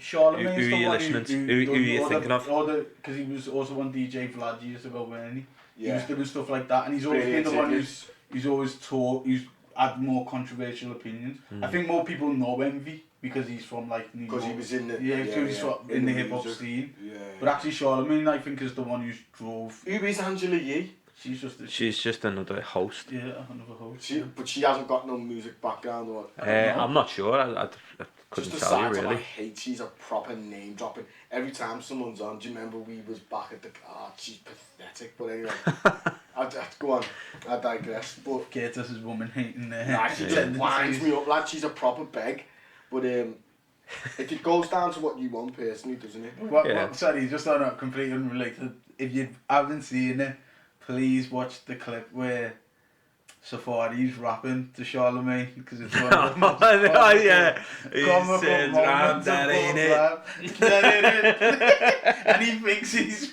[SPEAKER 1] Charlamagne
[SPEAKER 3] who are you listening to? Who are you thinking of?
[SPEAKER 1] Because he was also on DJ Vlad years ago, wasn't he?
[SPEAKER 2] Yeah.
[SPEAKER 1] He was doing stuff like that, and he's always been the one who's always he's had more controversial opinions. I think more people know Envy because he's from like New York.
[SPEAKER 2] Because he was in the
[SPEAKER 1] in the hip hop scene.
[SPEAKER 2] Yeah.
[SPEAKER 1] But actually, Charlamagne, I think, is the one who's drove.
[SPEAKER 2] Who is Angela Yee?
[SPEAKER 3] She's just another host.
[SPEAKER 1] Yeah, another host.
[SPEAKER 2] But she hasn't got no music background or.
[SPEAKER 3] I'm not sure. I couldn't tell you really.
[SPEAKER 2] I hate. She's a proper name dropping. Every time someone's on, do you remember we was back at the? She's pathetic. But anyway, go on. I digress. But
[SPEAKER 1] Kurtis is woman hating there.
[SPEAKER 2] Nah, she just winds me up, lad. She's a proper beg. But it goes down to what you want personally, doesn't it?
[SPEAKER 1] Sorry, just on a completely unrelated. If you haven't seen it, please watch the clip where Safari's rapping to Charlamagne because it's one of the most
[SPEAKER 3] he says round that ain't
[SPEAKER 1] it. And he thinks he's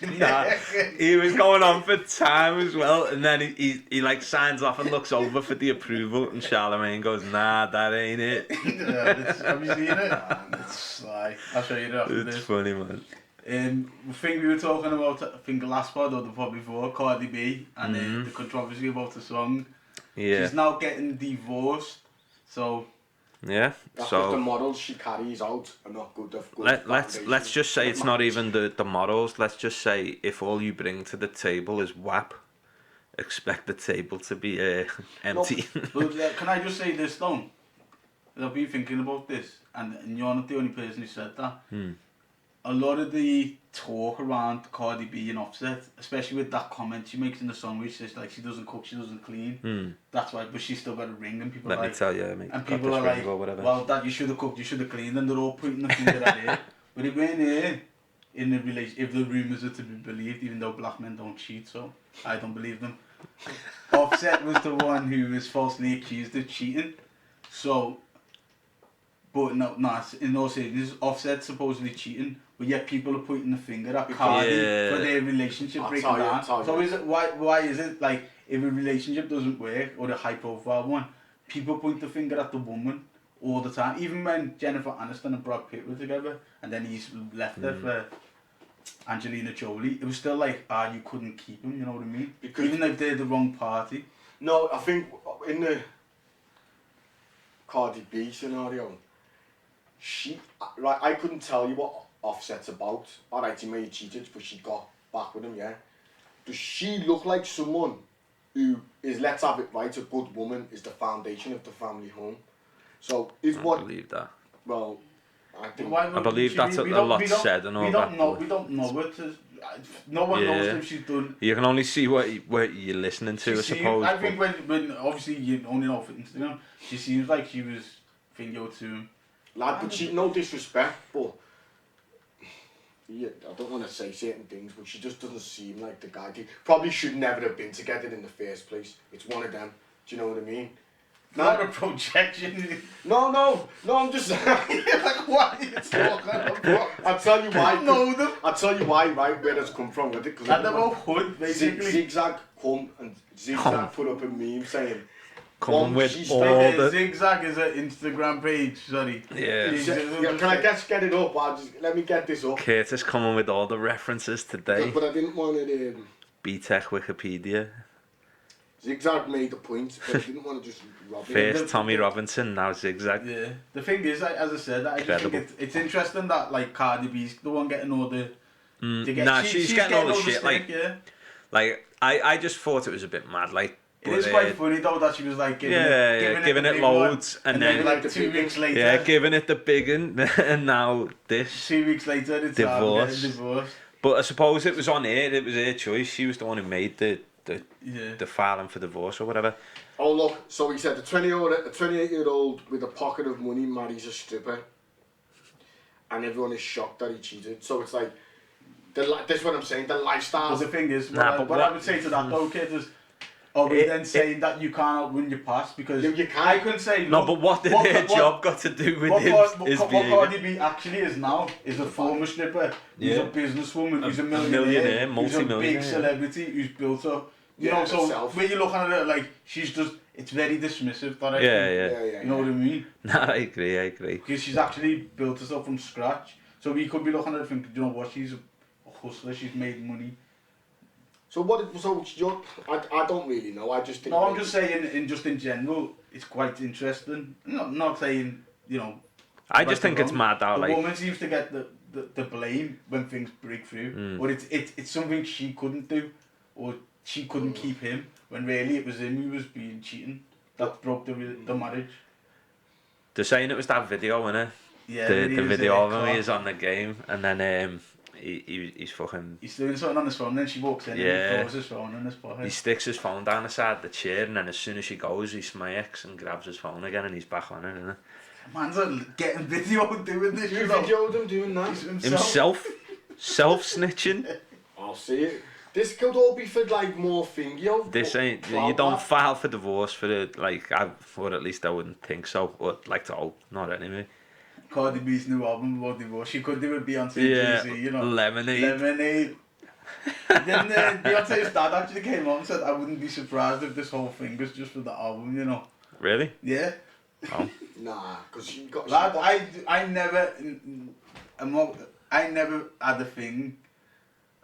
[SPEAKER 3] he was going on for time as well, and then he like signs off and looks over for the approval, and Charlamagne goes, nah, that ain't it.
[SPEAKER 1] Have you seen it? It's like, I'll show you that.
[SPEAKER 3] It's funny, man.
[SPEAKER 1] The thing we were talking about, I think last pod or the pod before, Cardi B, and the controversy about the song.
[SPEAKER 3] Yeah.
[SPEAKER 1] She's now getting divorced, so.
[SPEAKER 3] Yeah.
[SPEAKER 2] That's
[SPEAKER 3] so
[SPEAKER 2] the models she carries out are not good.
[SPEAKER 3] Let's just say it's not even the models. Let's just say if all you bring to the table is WAP, expect the table to be empty.
[SPEAKER 1] No, but, can I just say this though? I've been thinking about this, and you're not the only person who said that. A lot of the talk around Cardi B and Offset, especially with that comment she makes in the song where she says like she doesn't cook, she doesn't clean. That's why, but she's still got a ring, and people
[SPEAKER 3] Let
[SPEAKER 1] like,
[SPEAKER 3] me tell you, mate,
[SPEAKER 1] and people are like, well, that you should have cooked, you should have cleaned, and they're all pointing the finger at her. But it went here in the relation, if the rumours are to be believed, even though black men don't cheat, so I don't believe them. Offset was the one who was falsely accused of cheating, so. But no, in all seriousness, Offset supposedly cheating, but yet people are pointing the finger at Cardi for their relationship breaking down. So is it why is it like if a relationship doesn't work or a high profile one, people point the finger at the woman all the time. Even when Jennifer Aniston and Brad Pitt were together, and then he's left her for Angelina Jolie, it was still like you couldn't keep him. You know what I mean? Because even if they're the wrong party.
[SPEAKER 2] No, I think in the Cardi B scenario. I couldn't tell you what Offset's about. Alright, he may have cheated, but she got back with him, yeah. Does she look like someone who is, let's have it right, a good woman is the foundation of the family home? So I
[SPEAKER 3] believe that.
[SPEAKER 2] Well, I think
[SPEAKER 3] I believe that's a lot said and all that.
[SPEAKER 1] We don't know it. No one knows if she's done.
[SPEAKER 3] You can only see what you're listening to, I suppose.
[SPEAKER 1] I think when obviously you only know for Instagram, she seems like she was finger to him.
[SPEAKER 2] Lad, but she, no disrespect, but yeah, I don't want to say certain things, but she just doesn't seem like the guy. They probably should never have been together in the first place. It's one of them. Do you know what I mean?
[SPEAKER 1] Not a projection.
[SPEAKER 2] No, I'm just saying.
[SPEAKER 1] Like, what are you talking about?
[SPEAKER 2] I'll tell you why.
[SPEAKER 1] know them.
[SPEAKER 2] I'll tell you why, right, where it's come from with it.
[SPEAKER 1] At the about hood, basically.
[SPEAKER 2] Zigzag come and Zigzag put up a meme saying,
[SPEAKER 3] Coming with all the...
[SPEAKER 1] Zigzag is an Instagram page, sorry.
[SPEAKER 3] Yeah.
[SPEAKER 2] Can I get it up? Let me get this up.
[SPEAKER 3] Curtis coming with all the references today.
[SPEAKER 2] But I didn't want it...
[SPEAKER 3] BTEC Wikipedia.
[SPEAKER 2] Zigzag made the point, but I didn't want to just rob it.
[SPEAKER 3] First Tommy Robinson, now Zigzag.
[SPEAKER 1] Yeah. The thing is, as I said, I just think it's interesting that like Cardi B's the one getting all the...
[SPEAKER 3] She's getting all the shit.
[SPEAKER 1] Stick, yeah.
[SPEAKER 3] Like I just thought it was a bit mad. Like,
[SPEAKER 1] it is quite funny though that she was like giving it
[SPEAKER 3] loads,
[SPEAKER 1] and then like 2 weeks later,
[SPEAKER 3] yeah, giving it the big one, and now this.
[SPEAKER 1] 2 weeks later, it's divorced.
[SPEAKER 3] But I suppose it was on her. It was her choice. She was the one who made the filing for divorce or whatever.
[SPEAKER 2] Oh look, so he said a 28-year-old with a pocket of money marries a stripper, and everyone is shocked that he cheated. So it's like, this is what I'm saying. The lifestyle.
[SPEAKER 1] But the thing is, what I would say to that though, kid, is. Are we then saying that you can't win your past? Because
[SPEAKER 2] you can't.
[SPEAKER 1] I couldn't say...
[SPEAKER 3] No, but what did her job got to do with his
[SPEAKER 1] what Cardi B actually is now is a former stripper. Who's a businesswoman, who's a millionaire, multi-millionaire. Who's a big celebrity, who's built up. You know, so when you're looking at it, like, she's just... It's very dismissive, that
[SPEAKER 3] Yeah.
[SPEAKER 1] You know what I mean?
[SPEAKER 3] Nah, I agree.
[SPEAKER 1] Because she's actually built herself from scratch. So we could be looking at it thinking, you know what, she's a hustler, she's made money.
[SPEAKER 2] So I don't really know. I just think.
[SPEAKER 1] No, I'm just saying, in general, it's quite interesting. Not saying, you know.
[SPEAKER 3] I just think it's mad how
[SPEAKER 1] the woman seems to get the blame when things break through, but it's something she couldn't do, or she couldn't keep him. When really it was him who was being cheating that broke the marriage.
[SPEAKER 3] They're saying it was that video, innit?
[SPEAKER 1] Yeah.
[SPEAKER 3] The video of him, he's on the game, and then he's fucking...
[SPEAKER 1] He's doing something on his phone, then she walks in and he throws his phone in his pocket.
[SPEAKER 3] He sticks his phone down the side of the chair, and then as soon as she goes, he smacks and grabs his phone again, and he's back on it, innit?
[SPEAKER 1] Man's getting video doing this.
[SPEAKER 2] You videoed him doing that?
[SPEAKER 3] Himself? Self-snitching?
[SPEAKER 2] I'll see it. This could all be for like more thing, yo.
[SPEAKER 3] This ain't... You don't file for divorce for the... Like, or at least I wouldn't think so. Or like to hope. Not anyway.
[SPEAKER 1] Cardi B's new album about divorce. She could do it Beyonce and Jay-Z, you know.
[SPEAKER 3] Lemonade.
[SPEAKER 1] Then Beyonce's dad actually came on and said, I wouldn't be surprised if this whole thing was just for the album, you know.
[SPEAKER 3] Really?
[SPEAKER 1] Yeah.
[SPEAKER 3] Oh.
[SPEAKER 2] Nah, because she got...
[SPEAKER 1] Lad, I never had a thing.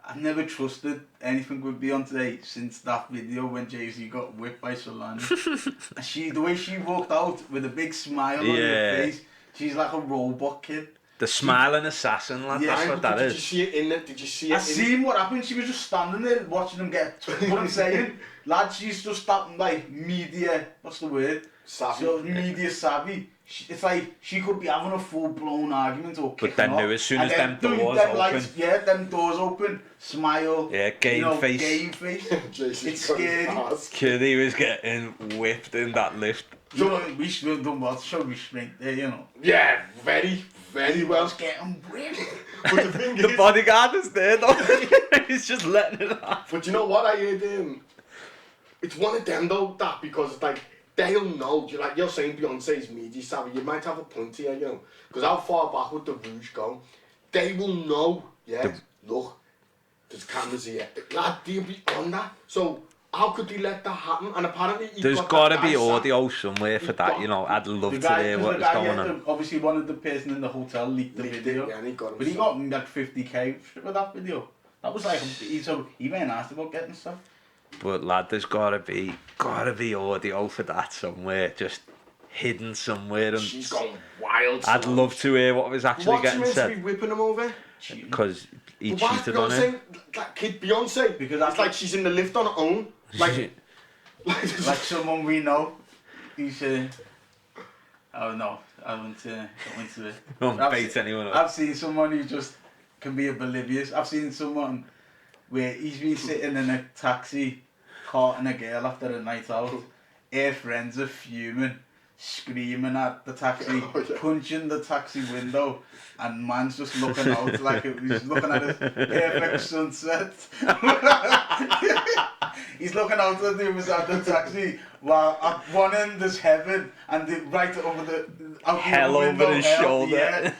[SPEAKER 1] I've never trusted anything with Beyonce since that video when Jay-Z got whipped by Solange. The way she walked out with a big smile on her face, she's like a robot kid.
[SPEAKER 3] The smiling assassin, lad, that's what that is.
[SPEAKER 2] Did you see it in it? Did you see it?
[SPEAKER 1] I seen what happened. She was just standing there watching them get... What I'm saying, lad, she's just starting like media... What's the word?
[SPEAKER 2] Savvy.
[SPEAKER 1] So, media savvy. It's like she could be having a full-blown argument or kicking off.
[SPEAKER 3] But then as soon as them doors open...
[SPEAKER 1] them doors open, smile.
[SPEAKER 3] Yeah, game face.
[SPEAKER 1] Game face. It's scary.
[SPEAKER 3] Kurtis was getting whipped in that lift.
[SPEAKER 1] So we should do what? Show restraint there, you know.
[SPEAKER 2] Yeah, very well.
[SPEAKER 1] Just getting whipped.
[SPEAKER 2] But the thing
[SPEAKER 3] The
[SPEAKER 2] is...
[SPEAKER 3] bodyguard is there though. He's just letting it happen.
[SPEAKER 2] But you know what I heard? It's one of them though, that, because it's like, they'll know, you're saying Beyonce's media savvy, you might have a point here, you know, because how far back would the Rouge go? They will know, look, there's cameras here, lad, they'll be on that, so how could they let that happen? And apparently
[SPEAKER 3] there's got to be audio somewhere for that, you know. I'd love to hear what is going on.
[SPEAKER 1] Obviously one of the person in the hotel leaked the video,
[SPEAKER 2] and he got
[SPEAKER 1] but he got like 50k with that video. That was like, he went asked about getting stuff.
[SPEAKER 3] But lad, there's gotta be audio for that somewhere, just hidden somewhere. And
[SPEAKER 2] she's gone wild.
[SPEAKER 3] I'd love to hear what was actually getting said.
[SPEAKER 2] What's meant to be whipping him over?
[SPEAKER 3] Because he cheated on her.
[SPEAKER 2] That kid Beyonce,
[SPEAKER 1] because
[SPEAKER 2] it's like she's in the lift on her own. Like
[SPEAKER 1] someone we know. He's oh no, I won't go into it.
[SPEAKER 3] Don't bait anyone up.
[SPEAKER 1] I've seen someone who just can be oblivious. I've seen someone where he's been sitting in a taxi, carting a girl after a night out. Her friends are fuming, screaming at the taxi, punching the taxi window, and man's just looking out like he's looking at his perfect sunset. he's looking out at the other side of the taxi while at one end there's heaven and right over the out
[SPEAKER 3] hell
[SPEAKER 1] the window,
[SPEAKER 3] over his
[SPEAKER 1] hell,
[SPEAKER 3] shoulder.
[SPEAKER 1] Yeah.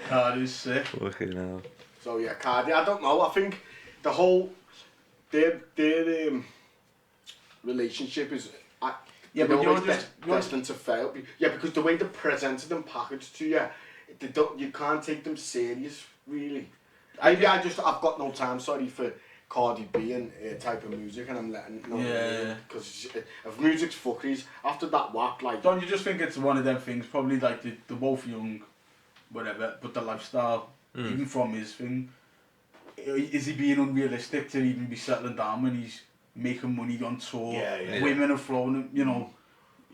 [SPEAKER 1] Cardi's sick.
[SPEAKER 3] Fucking hell.
[SPEAKER 2] So yeah, Cardi, I don't know, I think the whole, their relationship is,
[SPEAKER 1] Yeah, but you're just
[SPEAKER 2] destined to fail. Yeah, because the way they presented and packaged to you, you can't take them serious, really. I've got no time, sorry, for Cardi B and type of music, and I'm letting, because if music's fuckeries, after that whack, like...
[SPEAKER 1] Don't you just think it's one of them things, probably like they're both young, whatever, but the lifestyle, even from his thing, is he being unrealistic to even be settling down when he's making money on tour? Women are throwing him, you know,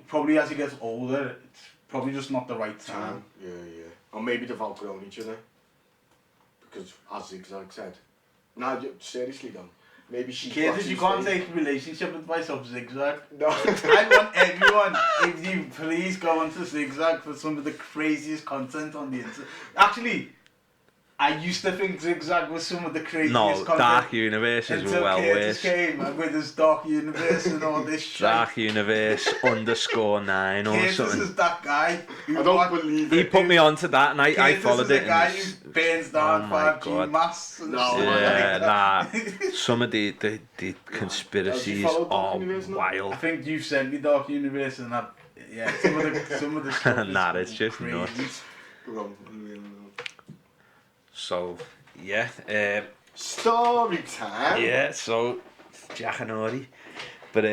[SPEAKER 1] probably as he gets older, it's probably just not the right time.
[SPEAKER 2] Yeah. Or maybe they've outgrown each other. Because, as Zigzag said, no, seriously though, maybe she...
[SPEAKER 1] Kurtis, you can't take relationship advice off Zigzag.
[SPEAKER 2] No.
[SPEAKER 1] I want everyone, if you please go onto Zigzag for some of the craziest content on the internet. Actually, I used to think Zigzag was some of the craziest content.
[SPEAKER 3] Dark Universe is well worse.
[SPEAKER 1] Until Kurtis came with his Dark Universe and all this shit.
[SPEAKER 3] Dark Universe _9 or
[SPEAKER 1] Kurtis
[SPEAKER 3] something.
[SPEAKER 1] is that guy.
[SPEAKER 2] I don't believe it.
[SPEAKER 3] He put me onto that and I followed it.
[SPEAKER 1] Kurtis is the guy who burns down 5G masts.
[SPEAKER 3] Some of the conspiracies are wild.
[SPEAKER 1] I think you've sent me Dark Universe and that, some of the stuff
[SPEAKER 3] Nah,
[SPEAKER 1] is
[SPEAKER 3] it's just
[SPEAKER 1] crazy.
[SPEAKER 3] nuts. So, yeah.
[SPEAKER 2] Story time.
[SPEAKER 3] Yeah, so, Jack and Ori. But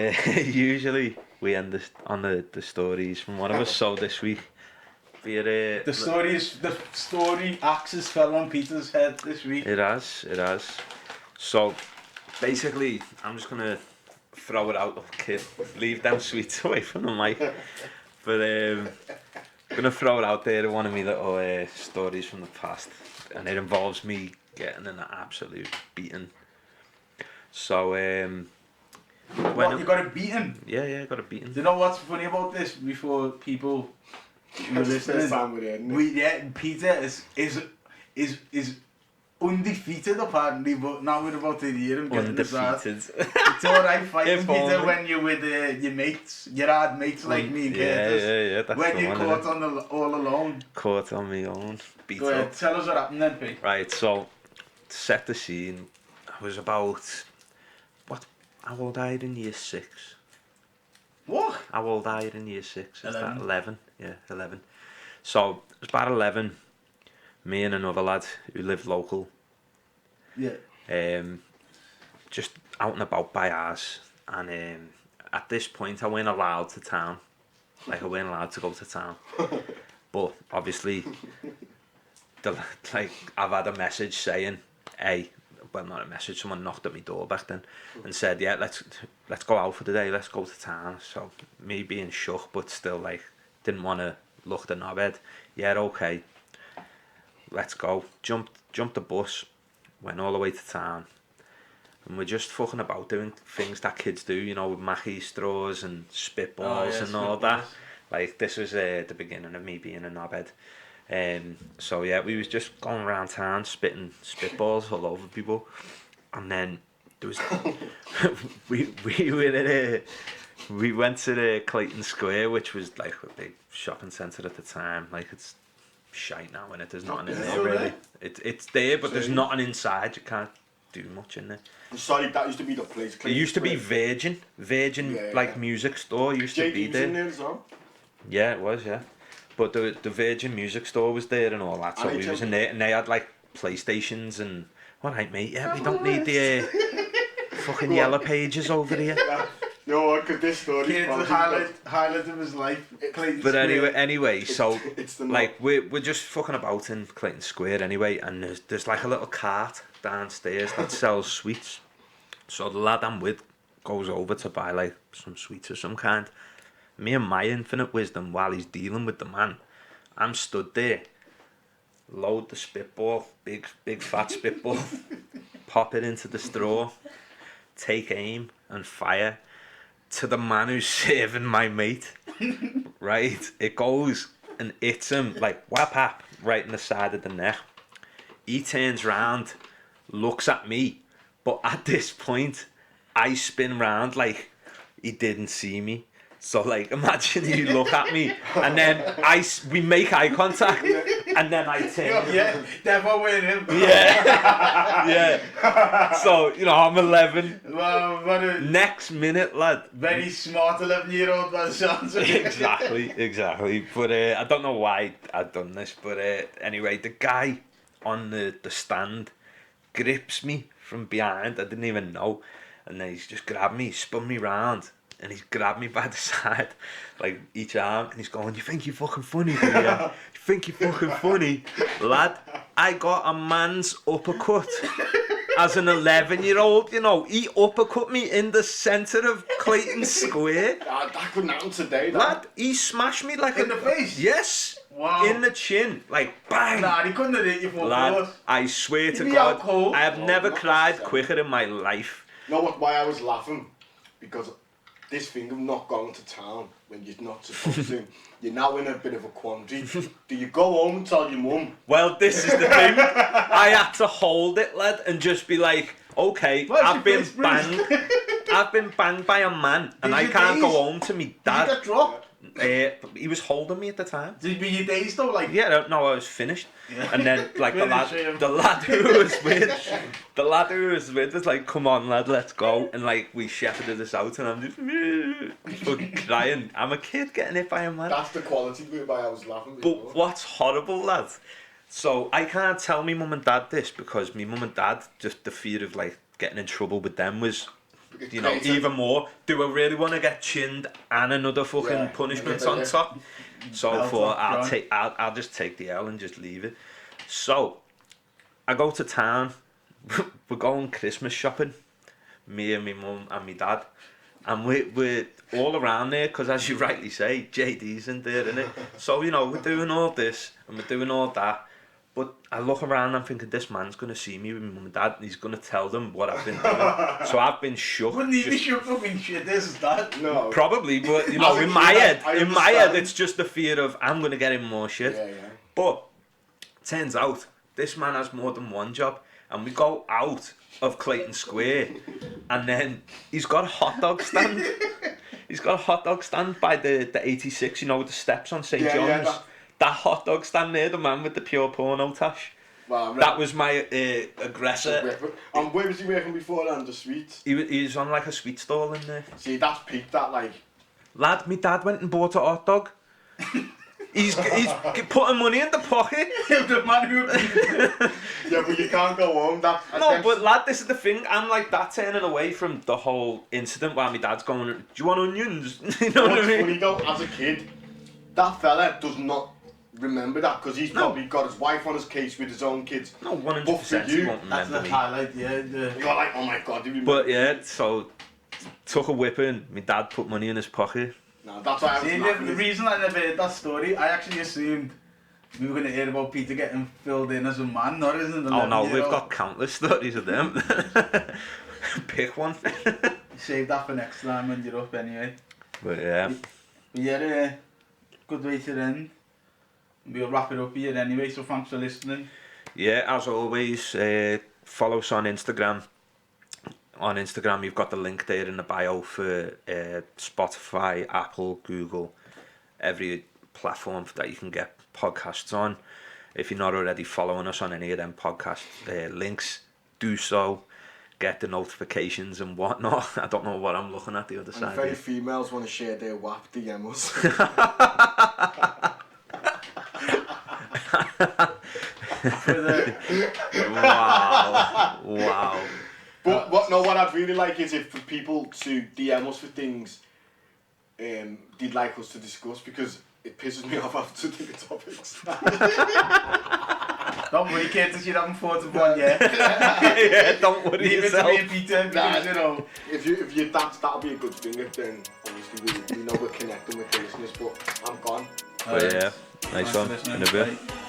[SPEAKER 3] usually we end on the stories from one of us. So this week, the story axis fell on Peter's head this week. It has. So, basically, I'm just going to throw it out. Oh, kid, leave them sweets away from the mic. But I'm going to throw it out there, one of my little stories from the past. And it involves me getting an absolute beating. So,
[SPEAKER 1] What, you got a beating?
[SPEAKER 3] Yeah, got a beating.
[SPEAKER 1] Do you know what's funny about this? Before people were listening, Peter is undefeated apparently, but now we're about to hear him getting his ass. It's alright fighting Peter when you're with your mates, your hard mates like me and Kurtis.
[SPEAKER 3] Yeah, that's
[SPEAKER 1] when
[SPEAKER 3] the
[SPEAKER 1] you're
[SPEAKER 3] one,
[SPEAKER 1] caught all alone.
[SPEAKER 3] Caught on my own. Beat
[SPEAKER 1] Go
[SPEAKER 3] up.
[SPEAKER 1] ahead, tell us what happened then, Pete.
[SPEAKER 3] Right, so, to set the scene, I was about, how old are you in year 6?
[SPEAKER 1] What?
[SPEAKER 3] How old are you in year 6? Is
[SPEAKER 1] 11.
[SPEAKER 3] that 11? Yeah, 11. So, it was about 11, me and another lad who lived local.
[SPEAKER 1] Yeah.
[SPEAKER 3] Just out and about by ours, and at this point I weren't allowed to town. Like, I weren't allowed to go to town. But, obviously, I've had a message saying, hey, well, not a message, someone knocked at my door back then and said, yeah, let's go out for the day, let's go to town. So me being shook, but still like didn't want to look the knobhead. Yeah, okay, let's go. Jumped the bus, went all the way to town, and we're just fucking about doing things that kids do, you know, with Mackie straws and spitballs and all that. Like, this was the beginning of me being a knobhead. So yeah, we was just going around town spitting spitballs all over people, and then there was we went to the Clayton Square, which was like a big shopping centre at the time. Like, it's shite now, and there's nothing in there really. It's there, but there's nothing inside. You can't do much in there.
[SPEAKER 2] I'm sorry, that used to be the place.
[SPEAKER 3] It used to be Virgin, like music store used to be there.
[SPEAKER 2] In there as well?
[SPEAKER 3] Yeah, it was, yeah. But the Virgin music store was there and all that, so we was in there, and they had like PlayStations and, alright mate, yeah, we don't need the fucking yellow pages over here.
[SPEAKER 2] No, because this story
[SPEAKER 1] is the highlight of his life.
[SPEAKER 3] But anyway, so like we're just fucking about in Clayton Square anyway, and there's like a little cart downstairs that sells sweets. So the lad I'm with goes over to buy like some sweets of some kind. Me and my infinite wisdom, while he's dealing with the man, I'm stood there, load the spitball, big fat spitball, pop it into the straw, take aim and fire to the man who's serving my mate. Right, it goes and hits him like whap right in the side of the neck. He turns round, looks at me, but at this point I spin round like he didn't see me. So like, imagine you look at me and then we make eye contact and then I turn.
[SPEAKER 1] Yeah, never win him.
[SPEAKER 3] Yeah. So, you know, I'm 11.
[SPEAKER 1] Well, what a
[SPEAKER 3] Next minute, lad.
[SPEAKER 1] very smart 11-year-old by the sounds of it.
[SPEAKER 3] Exactly. But I don't know why I'd done this. But anyway, the guy on the stand grips me from behind. I didn't even know. And then he's just grabbed me, spun me round. And he's grabbed me by the side, like each arm, and he's going, "You think you're fucking funny, do you? You think you're fucking funny?" Lad, I got a man's uppercut as an 11-year-old, you know. He uppercut me in the centre of Clayton Square.
[SPEAKER 2] That couldn't happen today,
[SPEAKER 3] Lad, he smashed me like
[SPEAKER 1] in the face?
[SPEAKER 3] Yes.
[SPEAKER 1] Wow.
[SPEAKER 3] In the chin, like bang.
[SPEAKER 1] Nah, he couldn't have hit you for
[SPEAKER 3] Lad, I swear to God, I have never cried quicker in my life.
[SPEAKER 2] You know what? Why I was laughing? Because this thing of not going to town when you're not supposed to, you're now in a bit of a quandary. Do you go home and tell your mum?
[SPEAKER 3] Well, this is the thing. I had to hold it, lad, and just be like, okay, I've been banged. I've been banged by a man, and I can't go home to me dad.
[SPEAKER 1] Did you get dropped?
[SPEAKER 3] He was holding me at the time.
[SPEAKER 1] Did you be your days though? Like,
[SPEAKER 3] yeah, no, I was finished.
[SPEAKER 1] Yeah.
[SPEAKER 3] And then like the lad who was with was like, "Come on, lad, let's go." And like we shepherded us out, and I'm just fucking crying. I'm a kid getting hit by a man.
[SPEAKER 2] That's the quality bit why I was laughing.
[SPEAKER 3] But what's horrible, lad? So I can't tell me mum and dad this because me mum and dad, just the fear of like getting in trouble with them was, you know, even more. Do I really want to get chinned and another fucking punishment on top? So I thought I'll just take the L and just leave it. So I go to town. We're going Christmas shopping. Me and my mum and my dad, and we're all around there because, as you rightly say, JD's in there, innit? So you know we're doing all this and we're doing all that. But I look around and I'm thinking, this man's going to see me with my mum and dad and he's going to tell them what I've been doing. So I've been shook.
[SPEAKER 1] Wouldn't he be shook fucking shit? This is that.
[SPEAKER 2] No.
[SPEAKER 3] Probably, but you know, in my head, it's just the fear of I'm going to get in more shit.
[SPEAKER 2] Yeah.
[SPEAKER 3] But turns out, this man has more than one job. And we go out of Clayton Square and then he's got a hot dog stand. He's got a hot dog stand by the 86, you know, with the steps on St. John's. That hot dog stand there, the man with the pure porno tash.
[SPEAKER 2] Wow,
[SPEAKER 3] that was my aggressor.
[SPEAKER 2] And where was he working before then? The sweets?
[SPEAKER 3] He was on like a sweet stall in there.
[SPEAKER 2] See, that's peak, that like...
[SPEAKER 3] Lad, my dad went and bought a hot dog. He's putting money in the pocket.
[SPEAKER 1] The man who...
[SPEAKER 2] Yeah, but you can't go home.
[SPEAKER 3] No, but lad, this is the thing. I'm like that turning away from the whole incident while my dad's going, "Do you want onions?" You know what I mean?
[SPEAKER 2] Funny though, as a kid, that fella does not remember that because he's probably got his wife on his case with his own kids.
[SPEAKER 3] No, 100% he won't remember.
[SPEAKER 1] That's the highlight, yeah.
[SPEAKER 2] You're like, oh my god, do you remember?
[SPEAKER 3] But yeah, so took a whipping. My dad put money in his pocket.
[SPEAKER 2] No, that's why I was
[SPEAKER 1] the reason I never heard that story, I actually assumed we were going to hear about Peter getting filled in as a man, not as an 11-year-old.
[SPEAKER 3] Oh no, we've got countless stories of them. Pick one.
[SPEAKER 1] Save that for next time when you're up anyway.
[SPEAKER 3] But yeah.
[SPEAKER 1] But yeah, good way to end. We'll wrap it up here anyway, so thanks for listening.
[SPEAKER 3] Yeah, as always, follow us on Instagram. On Instagram, you've got the link there in the bio for Spotify, Apple, Google, every platform that you can get podcasts on. If you're not already following us on any of them podcast links, do so. Get the notifications and whatnot. I don't know what I'm looking at the other side.
[SPEAKER 2] If any females want to share their WAP, DM us. Wow. But what I'd really like is if for people to DM us for things they'd like us to discuss, because it pisses me off after the topics.
[SPEAKER 1] Don't worry, kids, you haven't thought of one yet.
[SPEAKER 3] Yeah, don't worry
[SPEAKER 1] Leave
[SPEAKER 3] yourself.
[SPEAKER 1] it to me and Peter, because, you know.
[SPEAKER 2] If you're that'll be a good thing. If then obviously we know we're connecting with the listeners, but I'm gone.
[SPEAKER 3] But yeah, nice one. In a bit.
[SPEAKER 1] Bye.